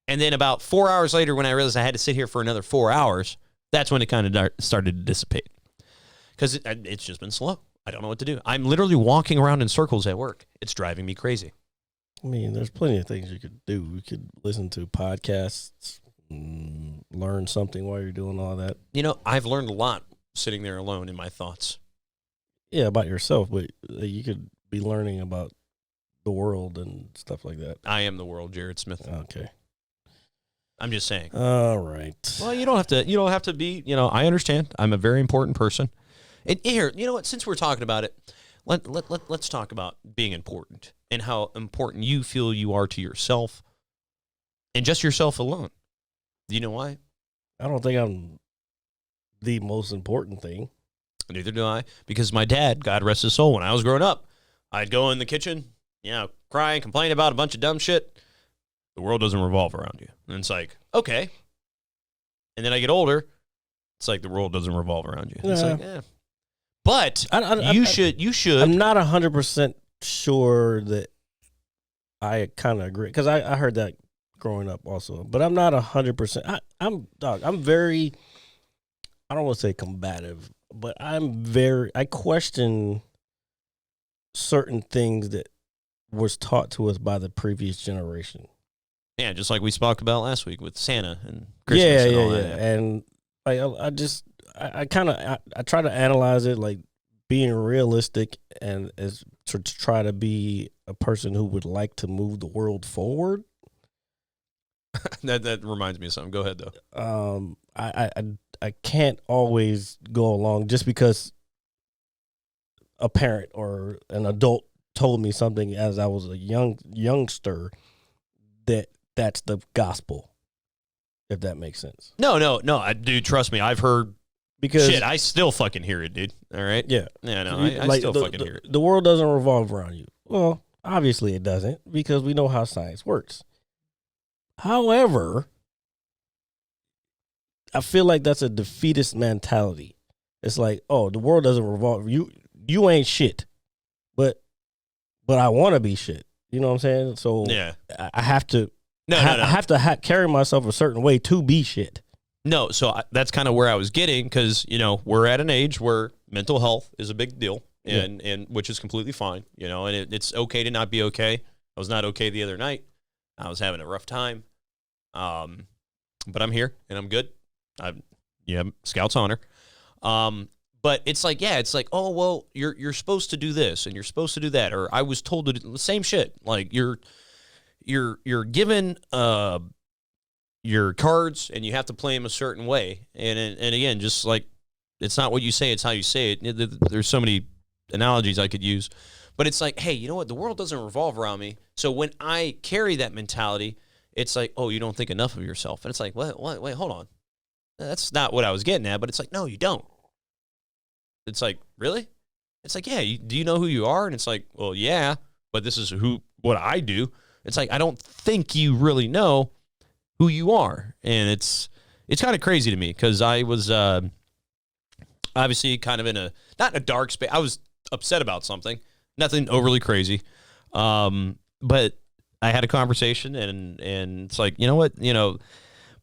And then about 4 hours later, when I realized I had to sit here for another 4 hours, that's when it kind of started to dissipate. Because it's just been slow. I don't know what to do. I'm literally walking around in circles at work. It's driving me crazy. I mean, there's plenty of things you could do. You could listen to podcasts, learn something while you're doing all that. I've learned a lot sitting there alone in my thoughts. Yeah, about yourself, but you could be learning about the world and stuff like that. I am the world, Jared Smith. Okay. I'm just saying. All right. Well, you don't have to be, I understand. I'm a very important person. And here, you know what, since we're talking about it, let's talk about being important and how important you feel you are to yourself and just yourself alone. Do you know why? I don't think I'm the most important thing. Neither do I. Because my dad, God rest his soul, when I was growing up, I'd go in the kitchen, cry and complain about a bunch of dumb shit. The world doesn't revolve around you. And it's like, okay. And then I get older, it's like the world doesn't revolve around you. It's Yeah. like, But you should. I'm not 100% sure that I kind of agree because I heard that growing up also, but I'm not 100%. I'm very, I don't want to say combative, but I question certain things that was taught to us by the previous generation. Yeah, just like we spoke about last week with Santa and Christmas. And all that. And like I try to analyze it, like being realistic and as to try to be a person who would like to move the world forward. That reminds me of something. Go ahead though. I can't always go along just because a parent or an adult told me something as I was a youngster that's the gospel, if that makes sense. No, dude, trust me, I've heard because shit. I still fucking hear it, dude. All right. Yeah. I still fucking hear it. The world doesn't revolve around you. Well, obviously it doesn't because we know how science works. However, I feel like that's a defeatist mentality. It's like, oh, the world doesn't revolve. You ain't shit, but I want to be shit. You know what I'm saying? So yeah, I have to. No. I have to carry myself a certain way to be shit. No, so that's kind of where I was getting because we're at an age where mental health is a big deal, and which is completely fine. And it's okay to not be okay. I was not okay the other night. I was having a rough time, but I'm here and I'm good. Scout's honor. But it's like, oh well, you're supposed to do this and you're supposed to do that, or I was told to do the same shit. Like you're given your cards and you have to play them a certain way. And again, just like it's not what you say, it's how you say it. There's so many analogies I could use, but it's like, hey, you know what? The world doesn't revolve around me. So when I carry that mentality, it's like, oh, you don't think enough of yourself. And it's like, wait, hold on. That's not what I was getting at, but it's like, no, you don't. It's like, really? It's like, yeah, do you know who you are? And it's like, well, yeah, but this is what I do. It's like, I don't think you really know who you are. And it's kind of crazy to me because I was obviously kind of not in a dark space. I was upset about something, nothing overly crazy. But I had a conversation and it's like, you know what,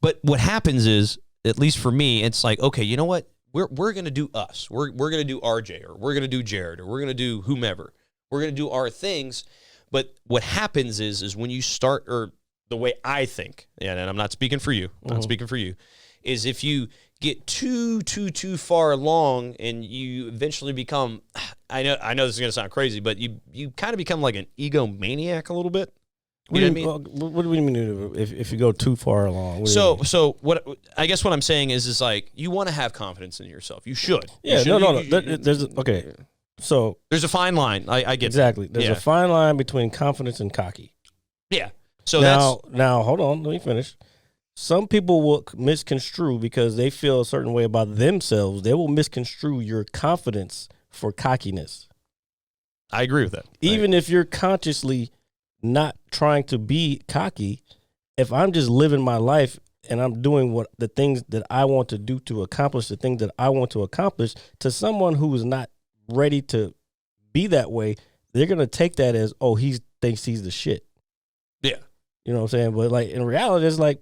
but what happens is, at least for me, it's like, okay, you know what? We're going to do us. We're going to do RJ, or we're going to do Jared, or we're going to do whomever. We're going to do our things. But what happens is when you start, or the way I think, and I'm not speaking for you, I'm not speaking for you, is if you get too far along and you eventually become, I know this is going to sound crazy, but you kind of become like an egomaniac a little bit. You know what I mean? What do you mean if you go too far along? So what I guess what I'm saying is like you want to have confidence in yourself. You should. Yeah, no. Okay. So there's a fine line. I get exactly. That. There's a fine line between confidence and cocky. Yeah. So now hold on. Let me finish. Some people will misconstrue because they feel a certain way about themselves. They will misconstrue your confidence for cockiness. I agree with that. Even if you're consciously not trying to be cocky, if I'm just living my life and I'm doing the things that I want to do to accomplish the things that I want to accomplish, to someone who is not ready to be that way, they're going to take that as, oh, he thinks he's the shit. Yeah. You know what I'm saying? But like in reality, it's like,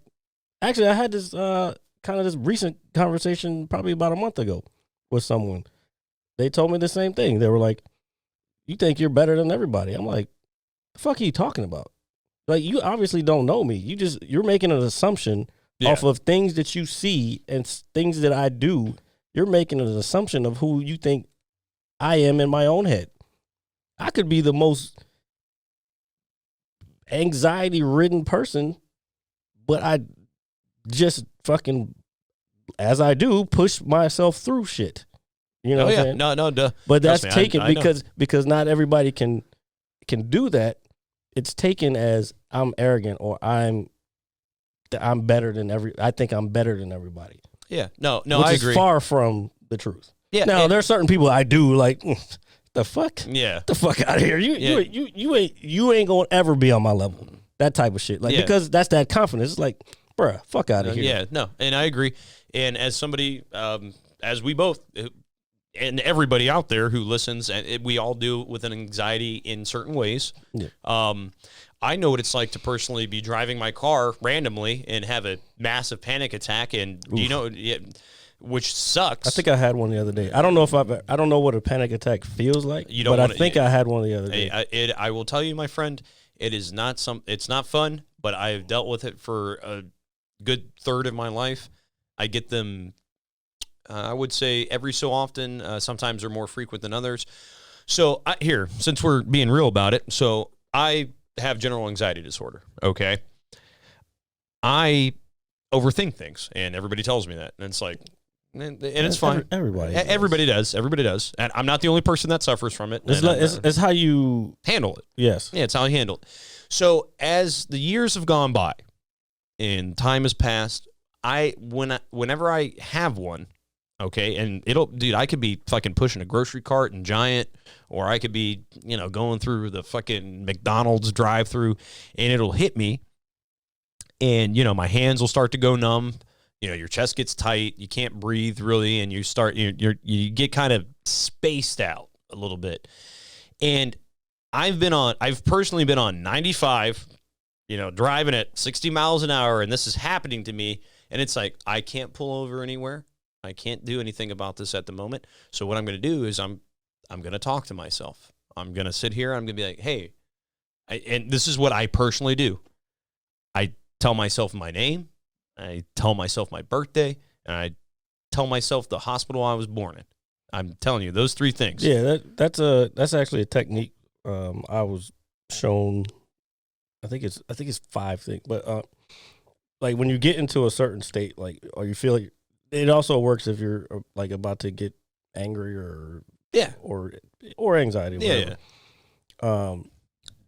actually I had this kind of this recent conversation probably about a month ago with someone. They told me the same thing. They were like, you think you're better than everybody. I'm like, the fuck are you talking about? Like, you obviously don't know me. You're making an assumption off of things that you see and things that I do. You're making an assumption of who you think I am in my own head. I could be the most anxiety-ridden person, but I just fucking, as I do, push myself through shit. You know what I'm saying? No, duh. But that's taken because not everybody can do that. It's taken as I'm arrogant or I'm better than I think I'm better than everybody. Yeah. No, which I is agree. far from the truth. Yeah. Now there are certain people I do like, the fuck? Yeah. The fuck out of here. You ain't gonna ever be on my level. That type of shit. Like because that's that confidence. It's like bruh, fuck out of here. Yeah, no, and I agree. And as somebody, as we both, and everybody out there who listens, and we all do with an anxiety in certain ways. Yeah. I know what it's like to personally be driving my car randomly and have a massive panic attack, and which sucks. I think I had one the other day. I don't know I don't know what a panic attack feels like. But I think I had one the other day. I will tell you, my friend, it is not it's not fun, but I've dealt with it for a good third of my life. I get them, I would say, every so often. Sometimes they're more frequent than others. So here, since we're being real about it, so I have general anxiety disorder, okay? I overthink things, and everybody tells me that. And it's like, and it's fine. Everybody does. Everybody does. And I'm not the only person that suffers from it. It's how you handle it. Yes. Yeah, it's how you handle it. So as the years have gone by and time has passed, whenever I have one, okay, and I could be fucking pushing a grocery cart in Giant, or I could be, going through the fucking McDonald's drive-through, and it'll hit me, and, my hands will start to go numb. Your chest gets tight, you can't breathe really, and you get kind of spaced out a little bit. And I've personally been on 95, driving at 60 miles an hour, and this is happening to me, and it's like, I can't pull over anywhere. I can't do anything about this at the moment. So what I'm going to do is I'm going to talk to myself. I'm going to sit here. I'm going to be like, hey, and this is what I personally do. I tell myself my name. I tell myself my birthday, and I tell myself the hospital I was born in. I'm telling you, those three things. Yeah, that's actually a technique. I was shown. I think it's 5 things, but like when you get into a certain state, like, or you feel like it also works if you're like about to get angry or anxiety. Whatever. Yeah.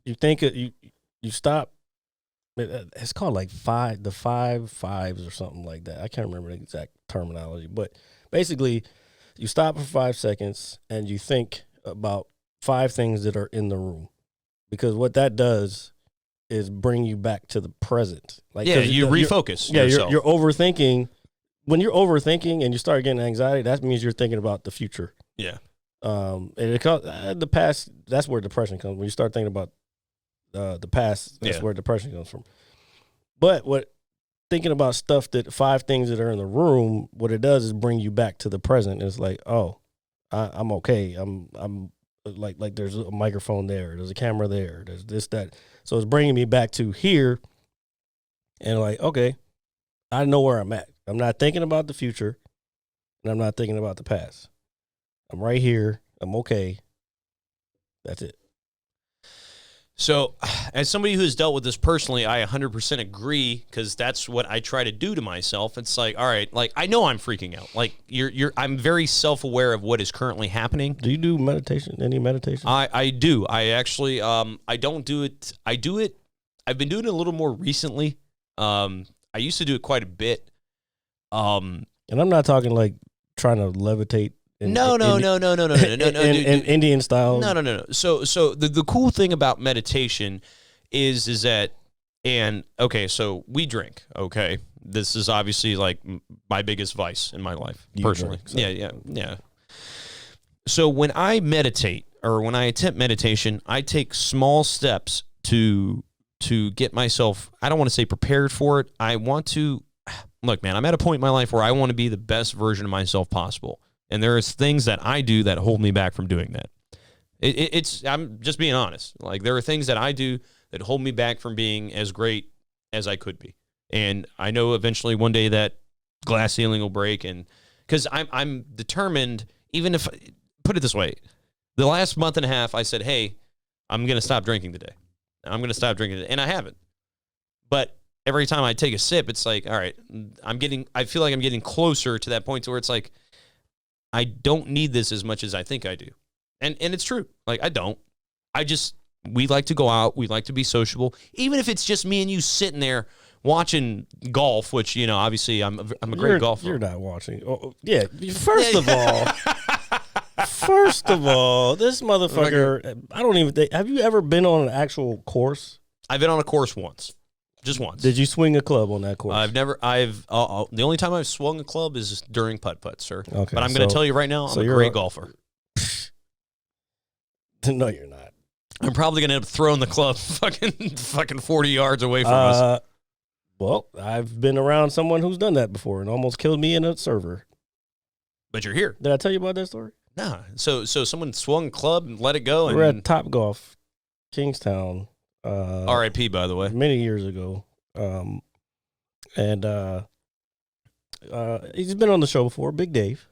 You think you stop. It's called like the 5 fives or something like that. I can't remember the exact terminology, but basically you stop for 5 seconds and you think about 5 things that are in the room, because what that does is bring you back to the present. Like, you refocus yourself. You're overthinking. When you're overthinking and you start getting anxiety, that means you're thinking about the future. Yeah. And the past, that's where depression comes. When you start thinking about the past, that's where depression comes from. But thinking about 5 things that are in the room, what it does is bring you back to the present. It's like, oh, I'm okay. I'm like there's a microphone there, there's a camera there, there's this, that. So it's bringing me back to here, and like, okay, I know where I'm at. I'm not thinking about the future, and I'm not thinking about the past. I'm right here. I'm okay. That's it. So, as somebody who has dealt with this personally, I 100% agree, because that's what I try to do to myself. It's like, all right, like, I know I'm freaking out. Like, I'm very self-aware of what is currently happening. Do you do meditation? Any meditation? I do. I actually, I don't do it. I do it. I've been doing it a little more recently. I used to do it quite a bit. And I'm not talking like trying to levitate. No, in Indian style. No. So the cool thing about meditation is that, and okay, so we drink. Okay, this is obviously like my biggest vice in my life personally. Drink, so. Yeah. So when I meditate, or when I attempt meditation, I take small steps to get myself, I don't want to say prepared for it. I want to, look, man, I'm at a point in my life where I want to be the best version of myself possible. And there is things that I do that hold me back from doing that. I'm just being honest. Like, there are things that I do that hold me back from being as great as I could be. And I know eventually one day that glass ceiling will break. And because I'm determined, even if, put it this way, the last month and a half, I said, hey, I'm going to stop drinking today. I'm going to stop drinking today. And I haven't. But every time I take a sip, it's like, all right, I feel like I'm getting closer to that point to where it's like, I don't need this as much as I think I do. And it's true. Like, I don't. We like to go out. We like to be sociable. Even if it's just me and you sitting there watching golf, which, obviously I'm a great golfer. You're not watching. Oh, yeah. First of all, this motherfucker, I don't even think, have you ever been on an actual course? I've been on a course once. Just once. Did you swing a club on that course? The only time I've swung a club is during putt-putt, sir. Okay, but I'm going to tell you right now, I'm a great golfer. No, you're not. I'm probably going to end up throwing the club fucking 40 yards away from us. Well, I've been around someone who's done that before and almost killed me in a server. But you're here. Did I tell you about that story? Nah. So someone swung a club and let it go. We were at Top Golf, Kingstown. R.I.P. by the way. Many years ago. He's been on the show before, Big Dave.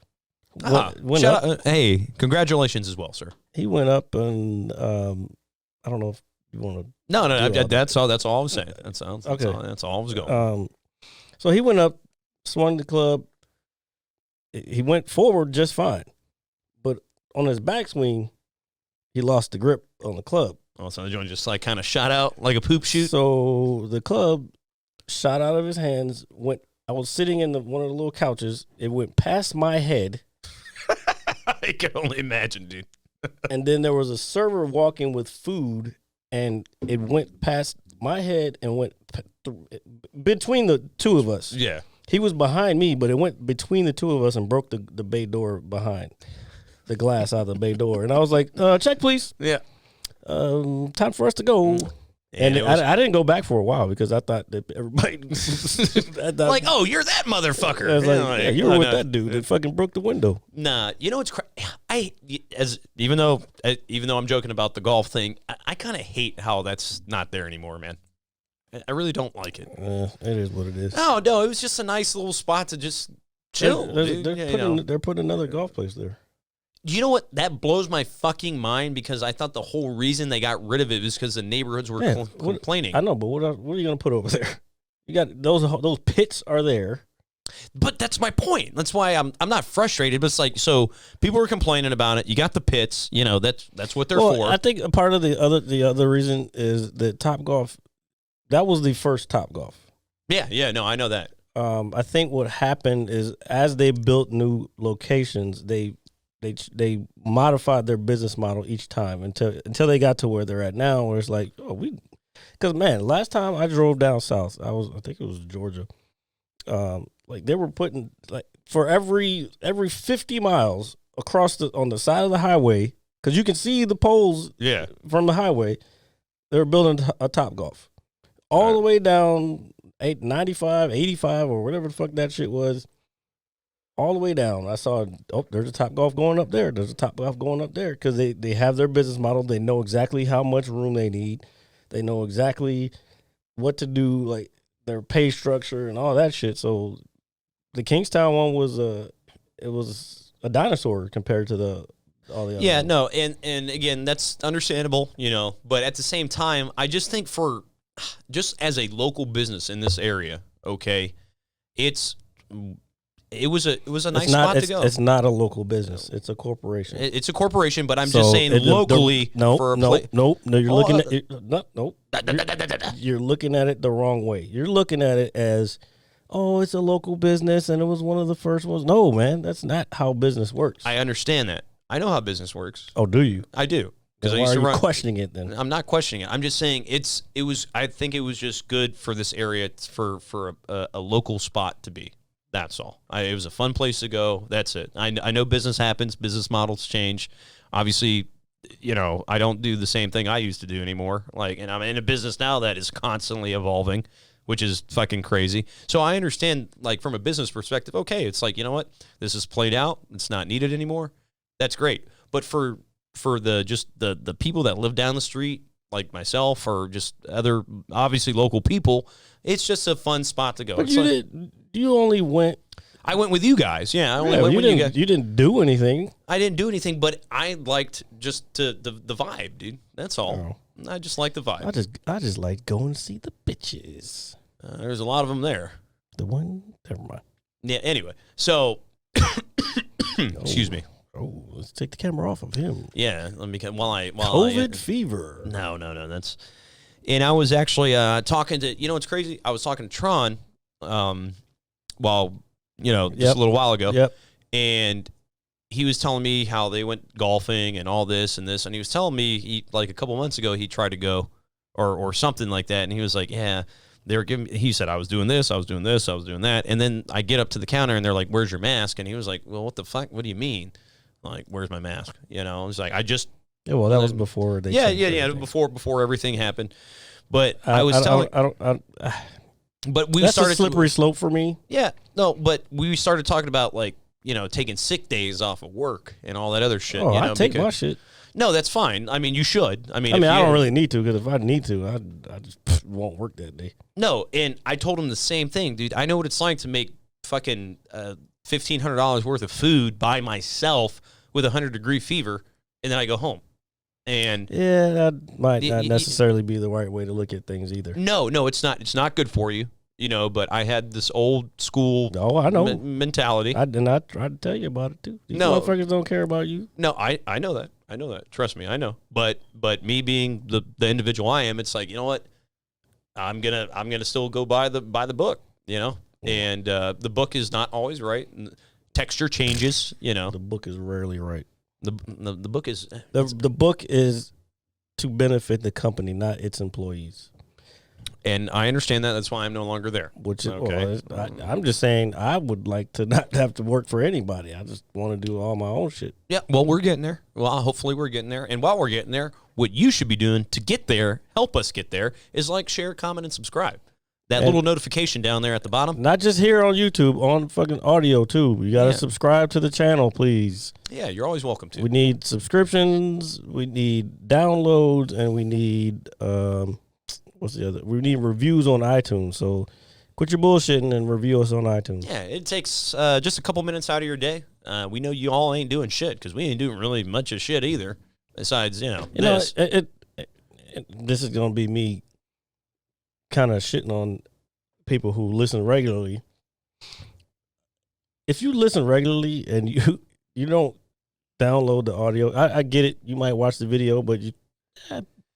Hey, congratulations as well, sir. He went up and I don't know if you want to. No, that's all. That's all I was saying. That's all I was going. So he went up, swung the club. He went forward just fine, but on his backswing, he lost the grip on the club. Oh, so the joint just like kind of shot out like a poop shoot. So the club shot out of his hands. I was sitting in one of the little couches. It went past my head. I can only imagine, dude. And then there was a server walking with food, and it went past my head and went between the two of us. Yeah. He was behind me, but it went between the two of us and broke the bay door behind, the glass out of the bay door. And I was like, check, please. Yeah. Time for us to go. And I didn't go back for a while because I thought that everybody like, oh, you're that motherfucker. I was like, yeah, you were with that dude that fucking broke the window. Nah, you know what's even though I'm joking about the golf thing, I kind of hate how that's not there anymore, man. I really don't like it. It is what it is. No, it was just a nice little spot to just chill. They're putting another golf place there. You know what? That blows my fucking mind because I thought the whole reason they got rid of it was because the neighborhoods were complaining. I know, but what are you going to put over there? You got those pits are there. But that's my point. That's why I'm not frustrated. But it's like, so people were complaining about it. You got the pits. You know, that's what they're for. I think a part of the other reason is that Top Golf, that was the first Top Golf. Yeah, no, I know that. I think what happened is as they built new locations, they modified their business model each time until they got to where they're at now, where it's like, because man, last time I drove down south, I think it was Georgia. Like they were putting like for every 50 miles across on the side of the highway, because you can see the poles from the highway, they were building a Top Golf all the way down 95, 85 or whatever the fuck that shit was. All the way down, I saw, there's a Top Golf going up there. There's a Top Golf going up there because they have their business model. They know exactly how much room they need. They know exactly what to do, like their pay structure and all that shit. So the Kingstown one was a dinosaur compared to all the other ones. No, and again, that's understandable, you know. But at the same time, I just think just as a local business in this area, okay, it was a nice spot to go. It's not a local business. It's a corporation. It's a corporation, but I'm just saying locally. Nope. You're looking at it. Nope. You're looking at it the wrong way. You're looking at it as, it's a local business and it was one of the first ones. No, man, that's not how business works. I understand that. I know how business works. Oh, do you? I do. Because why are you questioning it then? I'm not questioning it. I'm just saying it was. I think it was just good for this area for a local spot to be. That's all. It was a fun place to go. That's it. I know business happens. Business models change. Obviously, you know, I don't do the same thing I used to do anymore. And I'm in a business now that is constantly evolving, which is fucking crazy. So I understand, from a business perspective, okay, it's like, you know what? This is played out. It's not needed anymore. That's great. But for the people that live down the street, like myself or just other obviously local people, it's just a fun spot to go. But you only went. I went with you guys. Yeah, I only went with you guys. You didn't do anything. I didn't do anything, but I liked just the vibe, dude. That's all. Oh. I just like the vibe. I just like going to see the bitches. There's a lot of them there. Never mind. Yeah. Anyway, so excuse me. Oh, let's take the camera off of him. Yeah, let me COVID fever. No. That's. And I was actually talking to. You know what's crazy? I was talking to Tron. Just a little while ago. Yep. And he was telling me how they went golfing and all this and this, and he was telling me a couple months ago he tried to go or something like that, and he was like, yeah, they were giving. He said I was doing this, I was doing this, I was doing that, and then I get up to the counter and they're like, "Where's your mask?" And he was like, "Well, what the fuck? What do you mean? Like, where's my mask?" You know, it's like I just. Yeah, well, that was before they. Yeah, changed everything. before everything happened. But I was telling. But we that's started a slippery slope for me. Yeah, no, but we started talking about like taking sick days off of work and all that other shit. Oh, you I know, take my shit. No, that's fine. I mean, you should. I mean, I don't really need to because if I need to, I just won't work that day. No, and I told him the same thing, dude. I know what it's like to make fucking $1,500 worth of food by myself with 100-degree fever, and then I go home. And yeah, that might not necessarily be the right way to look at things either. No, it's not. It's not good for you, But I had this old school. I know mentality. I tried to tell you about it too. These motherfuckers don't care about you. No, I know that. I know that. Trust me, I know. But me being the individual I am, it's like, you know what? I'm gonna still go by the book, And the book is not always right. Texture changes, The book is rarely right. The book is the book is to benefit the company, not its employees. And I understand that. That's why I'm no longer there. Which is okay. I'm just saying I would like to not have to work for anybody. I just want to do all my own shit. Yeah, well, we're getting there. Well, hopefully we're getting there. And while we're getting there, what you should be doing to get there, help us get there, is like, share, comment, and subscribe. That little notification down there at the bottom. Not just here on YouTube, on fucking audio too. You got to subscribe to the channel, please. Yeah, you're always welcome to. We need subscriptions, we need downloads, and we need what's the other? We need reviews on iTunes. So quit your bullshitting and review us on iTunes. Yeah, it takes just a couple minutes out of your day. We know you all ain't doing shit because we ain't doing really much of shit either. Besides, this. This is gonna be me kind of shitting on people who listen regularly. If you listen regularly and you don't download the audio, I get it. You might watch the video, but you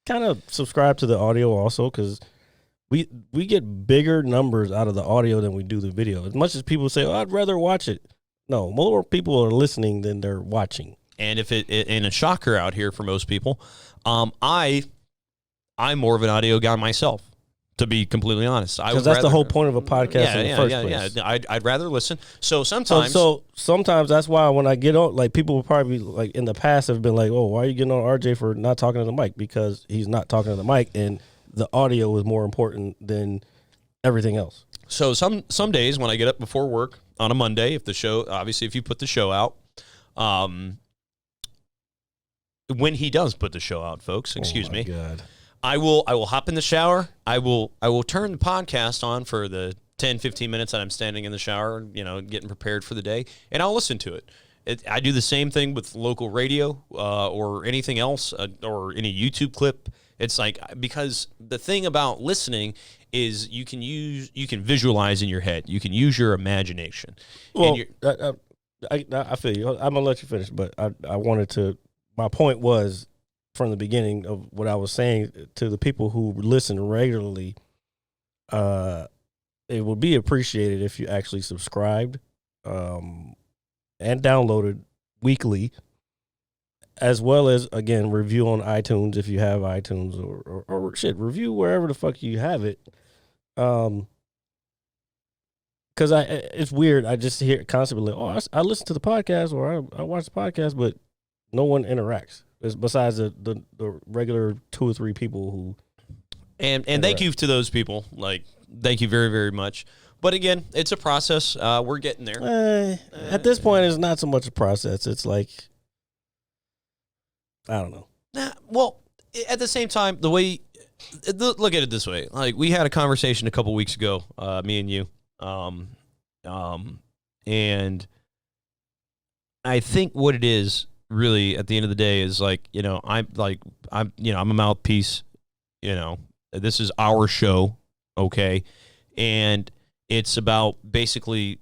kind of subscribe to the audio also, because we get bigger numbers out of the audio than we do the video. As much as people say, I'd rather watch it. No, more people are listening than they're watching. And if and a shocker out here for most people, I'm more of an audio guy myself. To be completely honest, because that's the whole point of a podcast in the first place. Yeah. I'd rather listen. So sometimes, sometimes that's why when I get on, like, people will probably like in the past have been like, "Oh, why are you getting on RJ for not talking to the mic?" Because he's not talking to the mic, and the audio is more important than everything else. So some days when I get up before work on a Monday, if you put the show out, when he does put the show out, folks, excuse me. God. I will hop in the shower. I will turn the podcast on for the 10, 15 minutes that I'm standing in the shower, getting prepared for the day, and I'll listen to it. I do the same thing with local radio or anything else or any YouTube clip. It's like, because the thing about listening is you can visualize in your head. You can use your imagination. Well, I feel you. I'm gonna let you finish, but I wanted to. My point was, from the beginning of what I was saying, to the people who listen regularly, it would be appreciated if you actually subscribed and downloaded weekly, as well as, again, review on iTunes if you have iTunes, or shit, review wherever the fuck you have it. Because it's weird. I just hear constantly, I listen to the podcast, or I watch the podcast, but no one interacts. Besides the regular 2 or 3 people who, and thank you to those people. Like, thank you very, very much. But again, it's a process. We're getting there. At this point, it's not so much a process. It's like, I don't know. Well, at the same time, the way, look at it this way. Like, we had a conversation a couple weeks ago, me and you, and I think what it is, really, at the end of the day, is like, I'm a mouthpiece. This is our show, okay, and it's about basically,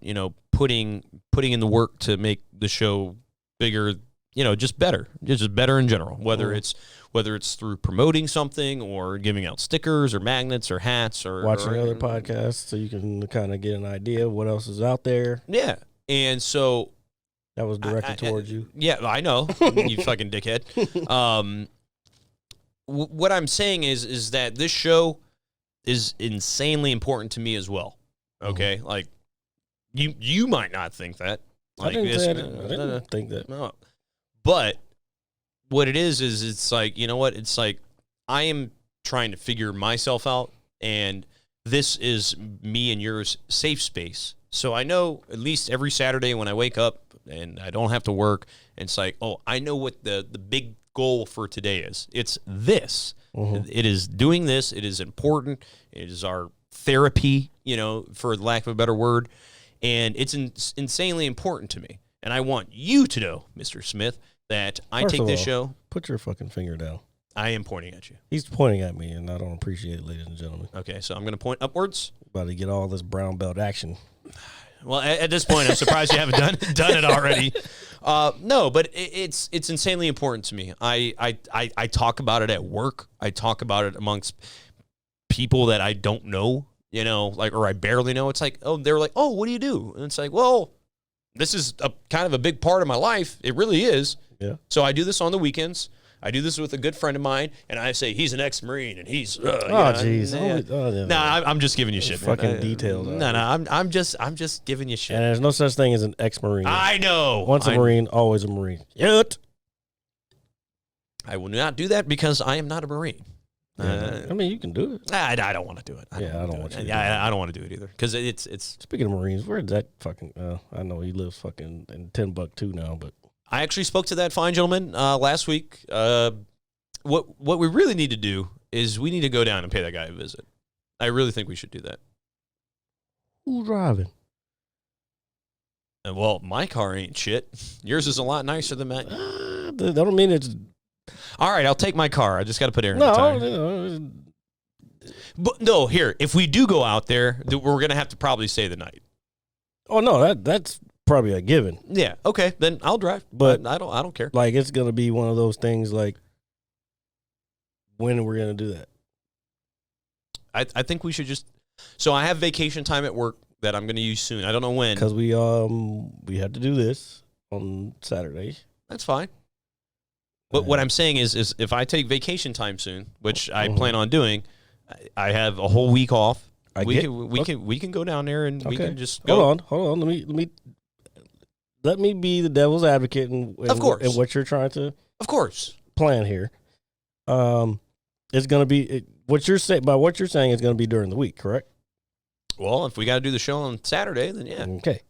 putting in the work to make the show bigger, just better in general. Whether it's through promoting something, or giving out stickers or magnets or hats, or watching other podcasts, so you can kind of get an idea of what else is out there. Yeah, and so. That was directed towards you. Yeah, I know, you fucking dickhead. What I'm saying is that this show, is insanely important to me as well. Okay, like you might not think that. Like, I didn't think that. No, but what it is it's like, you know what? It's like I am trying to figure myself out, and this is me and yours safe space. So I know at least every Saturday when I wake up and I don't have to work, and it's like, oh, I know what the big goal for today is. It's this. It is doing this. It is important. It is our therapy, for lack of a better word. And it's insanely important to me. And I want you to know, Mr. Smith, that I First take of this all, show. Put your fucking finger down. I am pointing at you. He's pointing at me, and I don't appreciate it, ladies and gentlemen. Okay, so I'm going to point upwards. About to get all this brown belt action. Well, at this point, I'm surprised you haven't done it already. No, but it's insanely important to me. I talk about it at work. I talk about it amongst people that I don't know, or I barely know. It's like, oh, they're like, oh, what do you do? And it's like, well, this is a kind of a big part of my life. It really is. Yeah. So I do this on the weekends. I do this with a good friend of mine, and I say he's an ex-Marine, and he's jeez. No, I'm just giving you shit. Fucking details. No, I'm just giving you shit. And there's no such thing as an ex-Marine. I know. Once a Marine, always a Marine. Yet. I will not do that because I am not a Marine. I mean, you can do it. I don't want to do it. I don't want to do it. I don't want to do it either because it's. Speaking of Marines, where's that fucking? I know he lives fucking in Timbuktu now, but I actually spoke to that fine gentleman last week. What we really need to do is we need to go down and pay that guy a visit. I really think we should do that. Who's driving? Well, my car ain't shit. Yours is a lot nicer than mine. That don't mean it's. All right, I'll take my car. I just got to put air in the tire. No. But no, here, if we do go out there, we're gonna have to probably stay the night. Oh no, that's probably a given. Yeah. Okay, then I'll drive. But I don't care. Like it's gonna be one of those things. Like when we're gonna do that? I think we should just. So I have vacation time at work that I'm gonna use soon. I don't know when. Because we have to do this on Saturday. That's fine. But what I'm saying is if I take vacation time soon, which I plan on doing, I have a whole week off. We can go down there and we can just go. Hold on. Let me be the devil's advocate of course. And what you're trying to plan here. It's going to be what you're saying. By what you're saying, it's going to be during the week, correct? Well, if we got to do the show on Saturday, then yeah. Okay.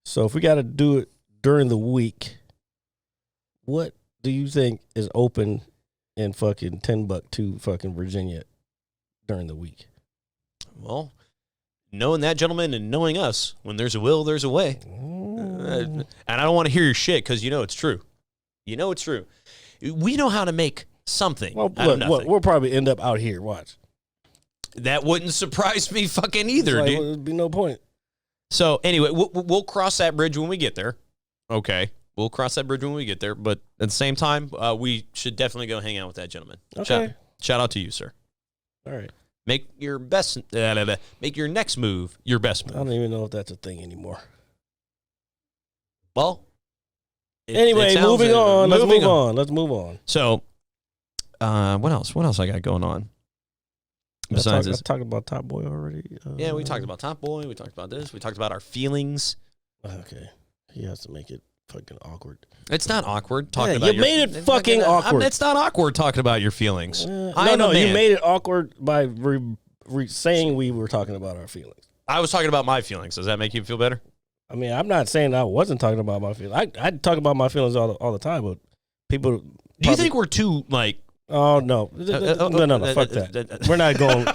So if we got to do it during the week, what do you think is open in fucking Timbuktu, fucking Virginia during the week? Well, knowing that gentleman and knowing us, when there's a will, there's a way. And I don't want to hear your shit because it's true. It's true. We know how to make something. Well, look, we'll probably end up out here. Watch. That wouldn't surprise me fucking either, dude. There'd be no point. So anyway, we'll cross that bridge when we get there. Okay. We'll cross that bridge when we get there, but at the same time, we should definitely go hang out with that gentleman. Okay. Shout out to you, sir. All right. Make your make your next move your best move. I don't even know if that's a thing anymore. Well, anyway, moving on. Let's move on. So, what else? What else I got going on? Besides this, I talked about Top Boy already. Yeah, we talked about Top Boy. We talked about this. We talked about our feelings. Okay, he has to make it fucking awkward. It's not awkward talking about. You made it fucking awkward. It's not awkward talking about your feelings. No, you made it awkward by saying we were talking about our feelings. I was talking about my feelings. Does that make you feel better? I mean, I'm not saying I wasn't talking about my feelings. I talk about my feelings all the time, but people. Do you think we're too like? Oh no, no, fuck that. We're not going.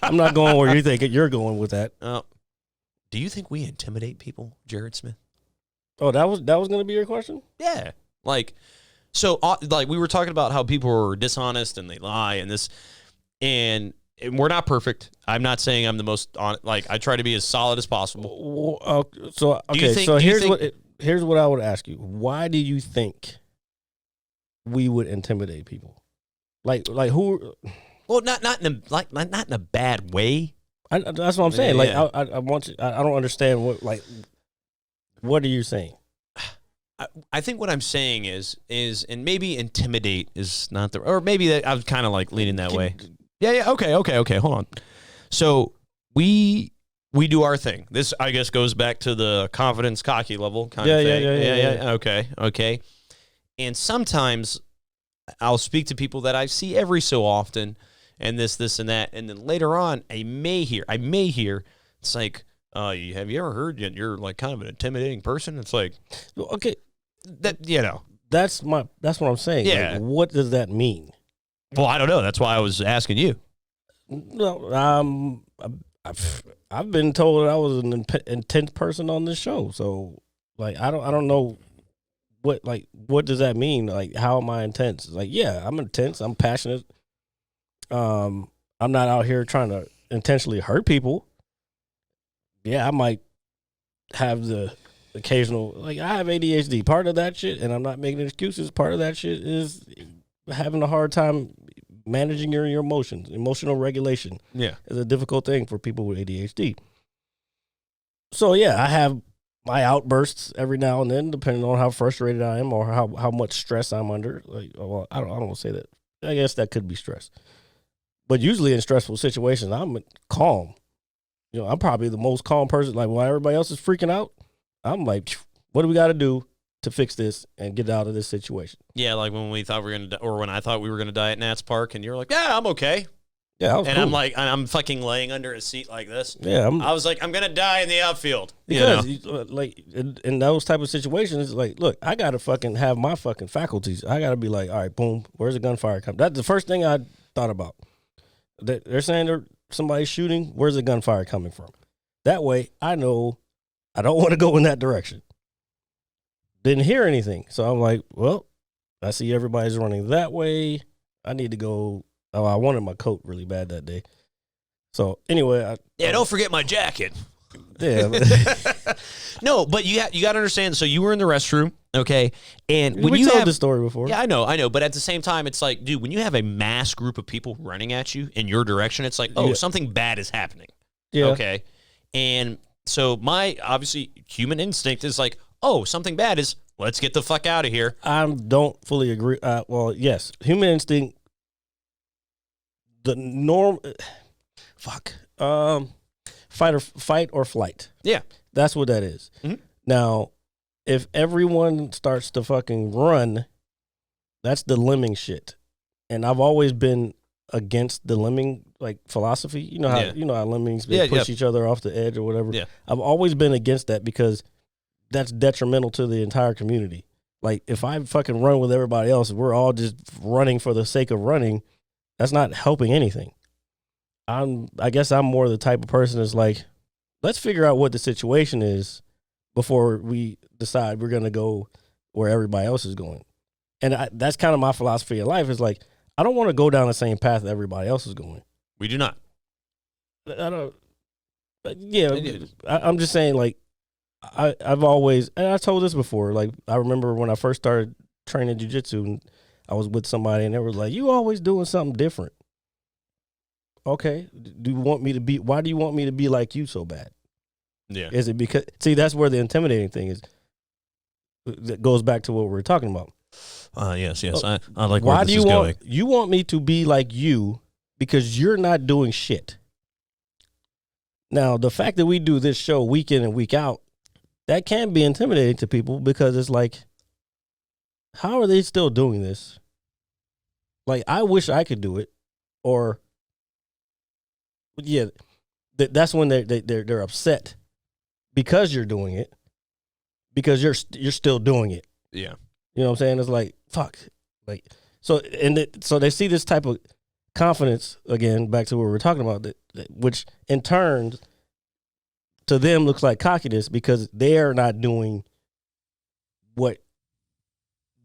I'm not going where you think you're going with that. Do you think we intimidate people, Jared Smith? Oh, that was going to be your question? Yeah. Like we were talking about how people are dishonest and they lie and this, and we're not perfect. I'm not saying I'm the most I try to be as solid as possible. Here's what I would ask you. Why do you think we would intimidate people? Like who? Well, not in a bad way. That's what I'm saying. Yeah. Like I want you. I don't understand what are you saying? I think what I'm saying is, and maybe intimidate is not or maybe that I was kind of like leaning that way. Yeah. Okay. Hold on. So we do our thing. This, I guess, goes back to the confidence, cocky level kind of thing. Yeah. Okay. And sometimes I'll speak to people that I see every so often, and this, and that, and then later on, I may hear, it's like, have you ever heard you're like kind of an intimidating person? It's like, Okay, that that's what I'm saying. Yeah. Like, what does that mean? Well, I don't know. That's why I was asking you. No, I've been told I was an intense person on this show. So, like, I don't know what does that mean? Like, how am I intense? It's like, yeah, I'm intense. I'm passionate. I'm not out here trying to intentionally hurt people. Yeah, I might have the occasional, like, I have ADHD. Part of that shit, and I'm not making excuses, part of that shit is having a hard time managing your emotions. Emotional regulation is a difficult thing for people with ADHD. So yeah, I have my outbursts every now and then, depending on how frustrated I am or how much stress I'm under. Like, well, I don't want to say that. I guess that could be stress, but usually in stressful situations, I'm calm. You know, I'm probably the most calm person. Like, while everybody else is freaking out, I'm like, what do we got to do to fix this and get out of this situation? Yeah, like when we thought we were gonna, or when I thought we were gonna die at Nats Park, and you were like, "Yeah, I'm okay." Yeah, and cool. I'm like, I'm fucking laying under a seat like this. Yeah, I was like, I'm gonna die in the outfield. Because like in those type of situations, it's like, look, I gotta fucking have my fucking faculties. I gotta be like, all right, boom, where's the gunfire come? That's the first thing I thought about. They're saying somebody's shooting. Where's the gunfire coming from? That way, I know I don't want to go in that direction. Didn't hear anything, so I'm like, well, I see everybody's running that way. I need to go. Oh, I wanted my coat really bad that day. So anyway, don't forget my jacket. Yeah. No, but you got to understand. So you were in the restroom, okay? And when we you told have this story before. Yeah, I know. But at the same time, it's like, dude, when you have a mass group of people running at you in your direction, it's like, oh, something bad is happening. Yeah. Okay. And so my obviously human instinct is like, oh, something bad is, let's get the fuck out of here. I don't fully agree. Well, yes, human instinct. The norm, fight or flight. Yeah, that's what that is. Mm-hmm. Now, if everyone starts to fucking run, that's the lemming shit. And I've always been against the lemming like philosophy. You know how lemmings push each other off the edge or whatever. Yeah, I've always been against that because that's detrimental to the entire community. Like, if I fucking run with everybody else, we're all just running for the sake of running. That's not helping anything. I guess I'm more the type of person that's like, let's figure out what the situation is before we decide we're going to go where everybody else is going. And that's kind of my philosophy of life, is like, I don't want to go down the same path that everybody else is going. We do not. I don't. Yeah, I'm just saying, like, I've always, and I told this before, like, I remember when I first started training jiu-jitsu, and I was with somebody and they were like, you always doing something different. Okay. Do you want me to be, why do you want me to be like you so bad? Yeah. Is it because, see, that's where the intimidating thing is. That goes back to what we were talking about. Yes. I like why where do this is going. You want me to be like you because you're not doing shit. Now, the fact that we do this show week in and week out, that can be intimidating to people because it's like, how are they still doing this? Like, I wish I could do it. Or, yeah, that's when they're upset because you're doing it, because you're still doing it. Yeah. You know what I'm saying? It's like, fuck. Like, so they see this type of confidence, again, back to what we were talking about, which in turn to them looks like cockiness because they're not doing what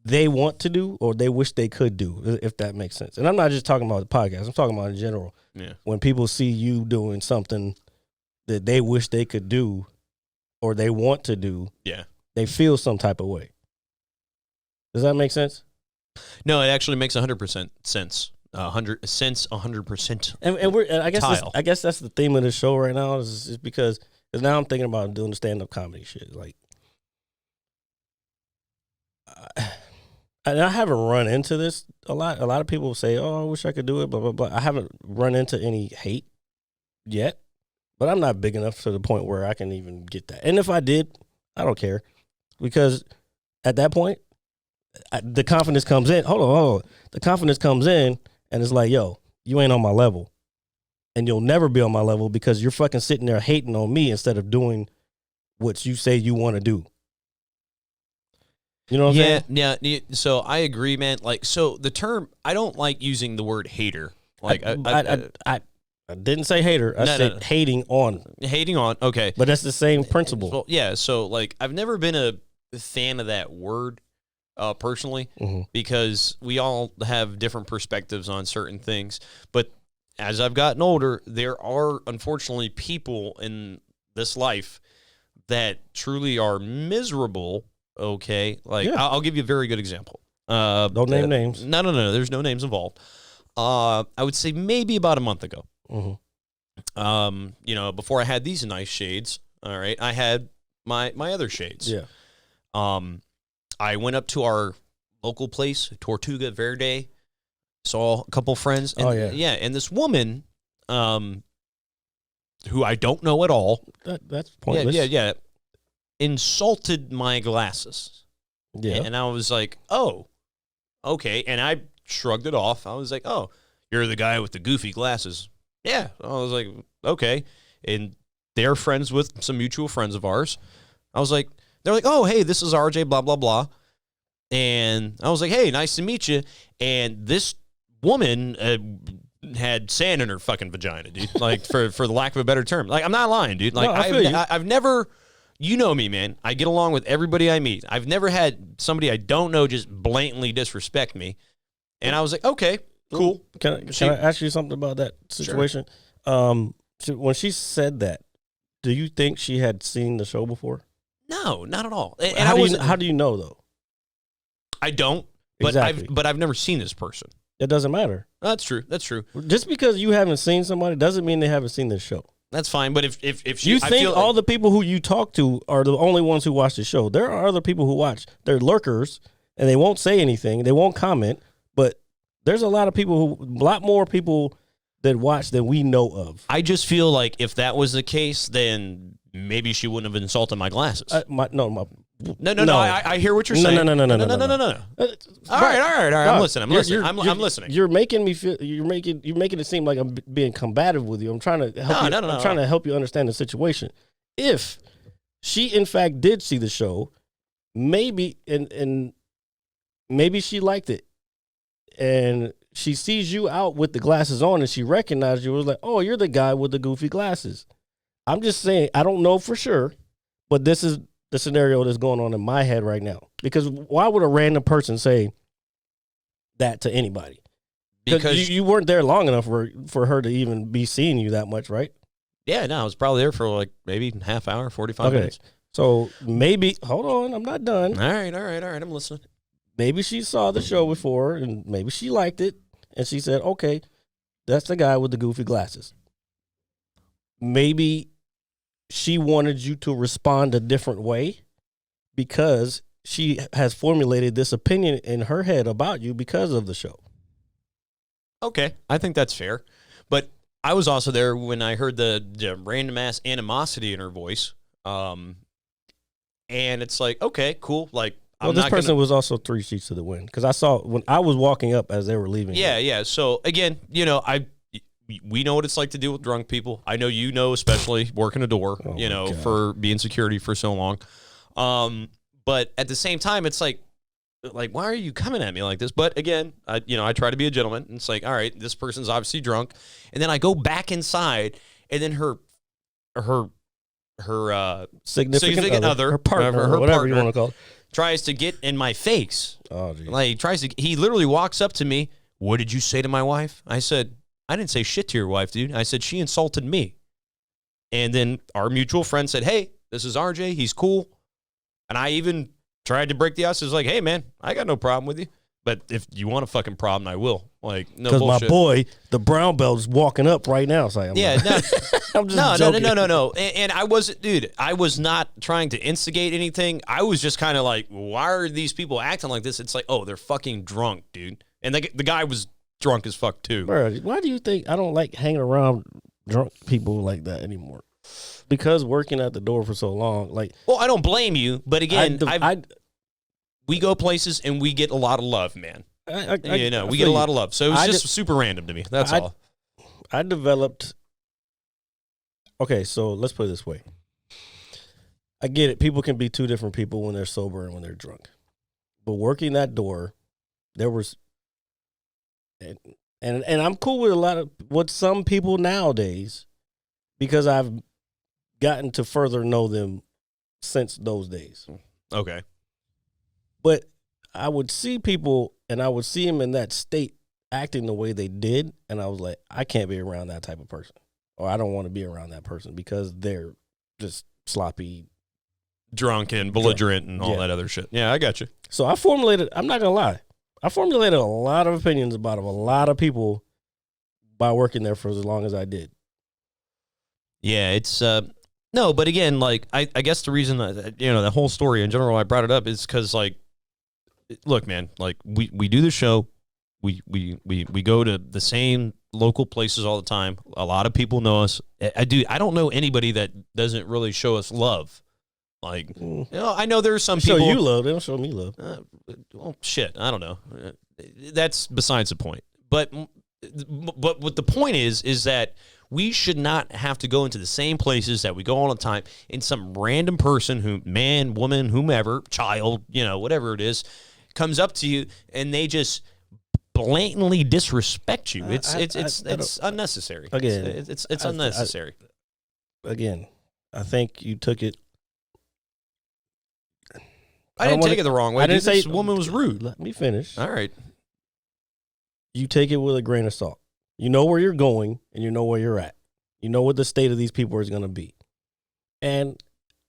they want to do or they wish they could do, if that makes sense. And I'm not just talking about the podcast. I'm talking about in general. Yeah. When people see you doing something that they wish they could do or they want to do, yeah, they feel some type of way. Does that make sense? No, it actually makes 100% sense. 100%. And I guess that's the theme of the show right now is because now I'm thinking about doing the stand-up comedy shit. Like, and I haven't run into this a lot. A lot of people say, "Oh, I wish I could do it," blah blah blah. I haven't run into any hate yet, but I'm not big enough to the point where I can even get that. And if I did, I don't care, because at that point, the confidence comes in. Hold on. The confidence comes in, and it's like, yo, you ain't on my level, and you'll never be on my level because you're fucking sitting there hating on me instead of doing what you say you want to do. You know what I'm saying? Yeah. So I agree, man. Like, so the term, I don't like using the word hater. Like, I didn't say hater. I said hating on. Hating on. Okay. But that's the same principle. Well, yeah. So, like, I've never been a fan of that word personally, because we all have different perspectives on certain things. But as I've gotten older, there are unfortunately people in this life that truly are miserable. Okay, like I'll give you a very good example. Don't name names. No. There's no names involved. I would say maybe about a month ago. Before I had these nice shades, all right, I had my other shades. Yeah. I went up to our local place, Tortuga Verde, saw a couple friends. And, and this woman, who I don't know at all. That's pointless. Yeah. Insulted my glasses. Yeah. And I was like, oh, okay. And I shrugged it off. I was like, oh, you're the guy with the goofy glasses. Yeah. I was like, okay. And they're friends with some mutual friends of ours. I was like, they're like, oh, hey, this is RJ, blah, blah, blah. And I was like, hey, nice to meet you. And this woman had sand in her fucking vagina, dude. Like, for the lack of a better term. Like, I'm not lying, dude. Like, no, I've never... You know me, man. I get along with everybody I meet. I've never had somebody I don't know just blatantly disrespect me. And I was like, okay, cool. Can I ask you something about that situation? Sure. When she said that, do you think she had seen the show before? No, not at all. And how do you know, though? I don't, but exactly. I've never seen this person. It doesn't matter. That's true. Just because you haven't seen somebody doesn't mean they haven't seen this show. That's fine, but if she, you think all the people who you talk to are the only ones who watch the show, there are other people who watch. They're lurkers, and they won't say anything. They won't comment, but there's a lot more people that watch than we know of. I just feel like if that was the case, then maybe she wouldn't have insulted my glasses. No. I hear what you're saying. No. All right. I'm listening. I'm listening. You're making me feel. You're making it seem like I'm being combative with you. I'm trying to help you. I'm trying to help you understand the situation. If she in fact did see the show, maybe and maybe she liked it, and she sees you out with the glasses on, and she recognized you. It was like, oh, you're the guy with the goofy glasses. I'm just saying. I don't know for sure, but this is the scenario that's going on in my head right now. Because why would a random person say that to anybody? Because you weren't there long enough for her to even be seeing you that much, right? Yeah, no, I was probably there for like maybe half hour, 45 minutes. So maybe, hold on, I'm not done. All right, I'm listening. Maybe she saw the show before and maybe she liked it and she said, okay, that's the guy with the goofy glasses. Maybe she wanted you to respond a different way because she has formulated this opinion in her head about you because of the show. Okay, I think that's fair. But I was also there when I heard the random ass animosity in her voice. And it's like, okay, cool. Like, this person was also 3 sheets to the wind because I saw when I was walking up as they were leaving. Yeah. So again, we know what it's like to deal with drunk people. I know you know, especially working a door, for being security for so long. But at the same time, it's like, why are you coming at me like this? But again, I try to be a gentleman. And it's like, all right, this person's obviously drunk. And then I go back inside, and then her significant other, her partner, her whatever partner, you want to call it, tries to get in my face. Oh, geez. Like, he literally walks up to me. What did you say to my wife? I said, I didn't say shit to your wife, dude. I said, she insulted me. And then our mutual friend said, hey, this is RJ. He's cool. And I even tried to break the ice. I was like, hey, man, I got no problem with you. But if you want a fucking problem, I will. Like, no bullshit. Because my boy, the brown belt, is walking up right now. So I'm just joking. No. And I wasn't, dude, I was not trying to instigate anything. I was just kind of like, why are these people acting like this? It's like, oh, they're fucking drunk, dude. And the guy was drunk as fuck too. Bro, why do you think I don't like hanging around drunk people like that anymore. Because working at the door for so long, like, well, I don't blame you, but again, I we go places and we get a lot of love, man. I We get a lot of love. So it was just super random to me. That's all. I developed. Okay, so let's put it this way. I get it. People can be two different people when they're sober and when they're drunk. But working that door, there was, and I'm cool with some people nowadays, because I've gotten to further know them since those days. Okay. But I would see people, and I would see them in that state acting the way they did, and I was like, I can't be around that type of person, or I don't want to be around that person because they're just sloppy, drunk and belligerent and all that other shit. Yeah, I got you. So I'm not gonna lie, I formulated a lot of opinions about a lot of people by working there for as long as I did. Yeah, it's no, but again, like I guess the reason that the whole story in general I brought it up is because, like, look, man, like we do the show, we go to the same local places all the time. A lot of people know us. I don't know anybody that doesn't really show us love. Like, I know there's some people. Show you love. They don't show me love. Well, shit, I don't know. That's besides the point. But what the point is that we should not have to go into the same places that we go all the time, and some random person, man, woman, whomever, child, whatever it is, comes up to you and they just blatantly disrespect you. It's unnecessary. Again, it's unnecessary. Again, I think you took it. I didn't take it the wrong way. I didn't say this woman was rude. Let me finish. All right. You take it with a grain of salt. You know where you're going, and you know where you're at. You know what the state of these people is going to be. And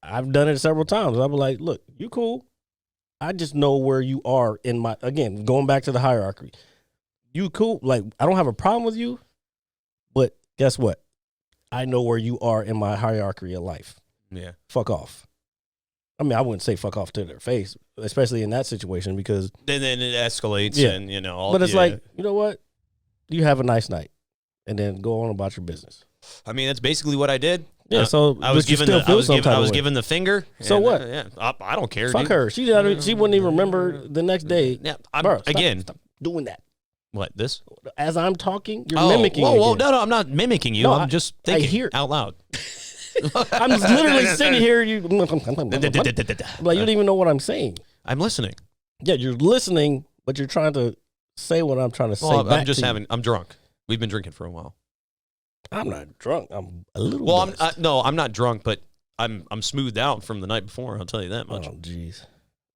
I've done it several times. I'll be like, look, you cool. I just know where you are in my, again, going back to the hierarchy. You cool. Like, I don't have a problem with you, but guess what? I know where you are in my hierarchy of life. Yeah. Fuck off. I mean, I wouldn't say fuck off to their face, especially in that situation, because then it escalates, and all. But it's like, you know what? You have a nice night, and then go on about your business. I mean, that's basically what I did. Yeah, so I was given the finger. So what? I don't care. Fuck dude. her. She wouldn't even remember the next day. Yeah, stop doing that. What, this? As I'm talking, you're mimicking. Whoa, no, I'm not mimicking you. No, I'm just thinking out loud. I'm literally sitting here. Like, you don't even know what I'm saying. I'm listening. Yeah, you're listening, but you're trying to say what I'm trying to say. I'm drunk. We've been drinking for a while. I'm not drunk. I'm a little. Well, I'm not drunk, but I'm smoothed out from the night before. I'll tell you that much. Oh, jeez,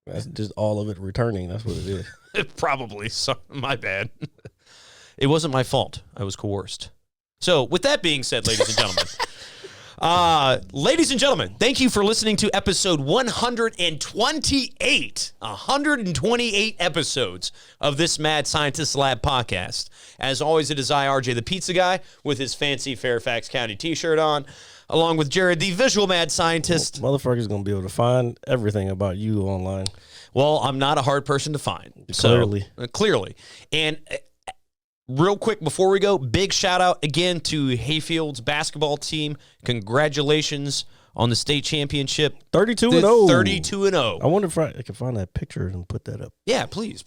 that's just all of it returning. That's what it is. Probably. So, my bad. It wasn't my fault. I was coerced. So, with that being said, ladies and gentlemen. Ladies and gentlemen, thank you for listening to episode 128. 128 episodes of this Mad Scientist Lab podcast. As always, it is I, RJ, the pizza guy, with his fancy Fairfax County t-shirt on, along with Jared, the visual mad scientist. Well, motherfucker's going to be able to find everything about you online. Well, I'm not a hard person to find. Clearly. Clearly. And real quick before we go, big shout out again to Hayfield's basketball team. Congratulations on the state championship. 32-0. 32-0. I wonder if I can find that picture and put that up. Yeah, please.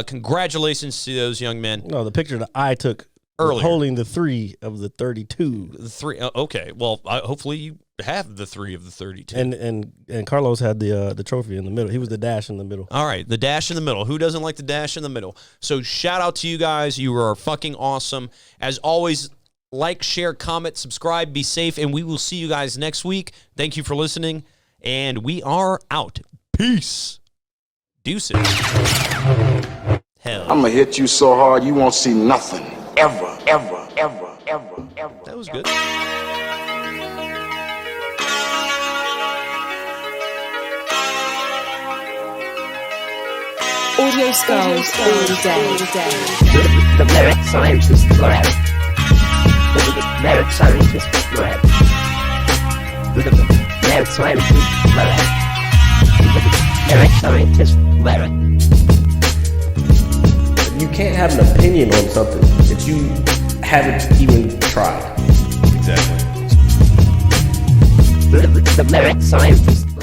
Congratulations to those young men. No, the picture that I took earlier, holding the 3 of the 32. The 3. Okay. Well, hopefully you have the 3 of the 32. And Carlos had the trophy in the middle. He was the dash in the middle. All right, the dash in the middle. Who doesn't like the dash in the middle? So shout out to you guys. You are fucking awesome. As always, like, share, comment, subscribe, be safe, and we will see you guys next week. Thank you for listening, and we are out. Peace. Deuces. Hell. I'm gonna hit you so hard you won't see nothing. Ever, ever, ever, ever, ever. That was good. Audio skulls all day. The Merit Scientist Lab. The Merit Scientist Lab. The Merit Scientist Lab. The Merit Scientist Lab. You can't have an opinion on something that you haven't even tried. Exactly. The lyric scientist.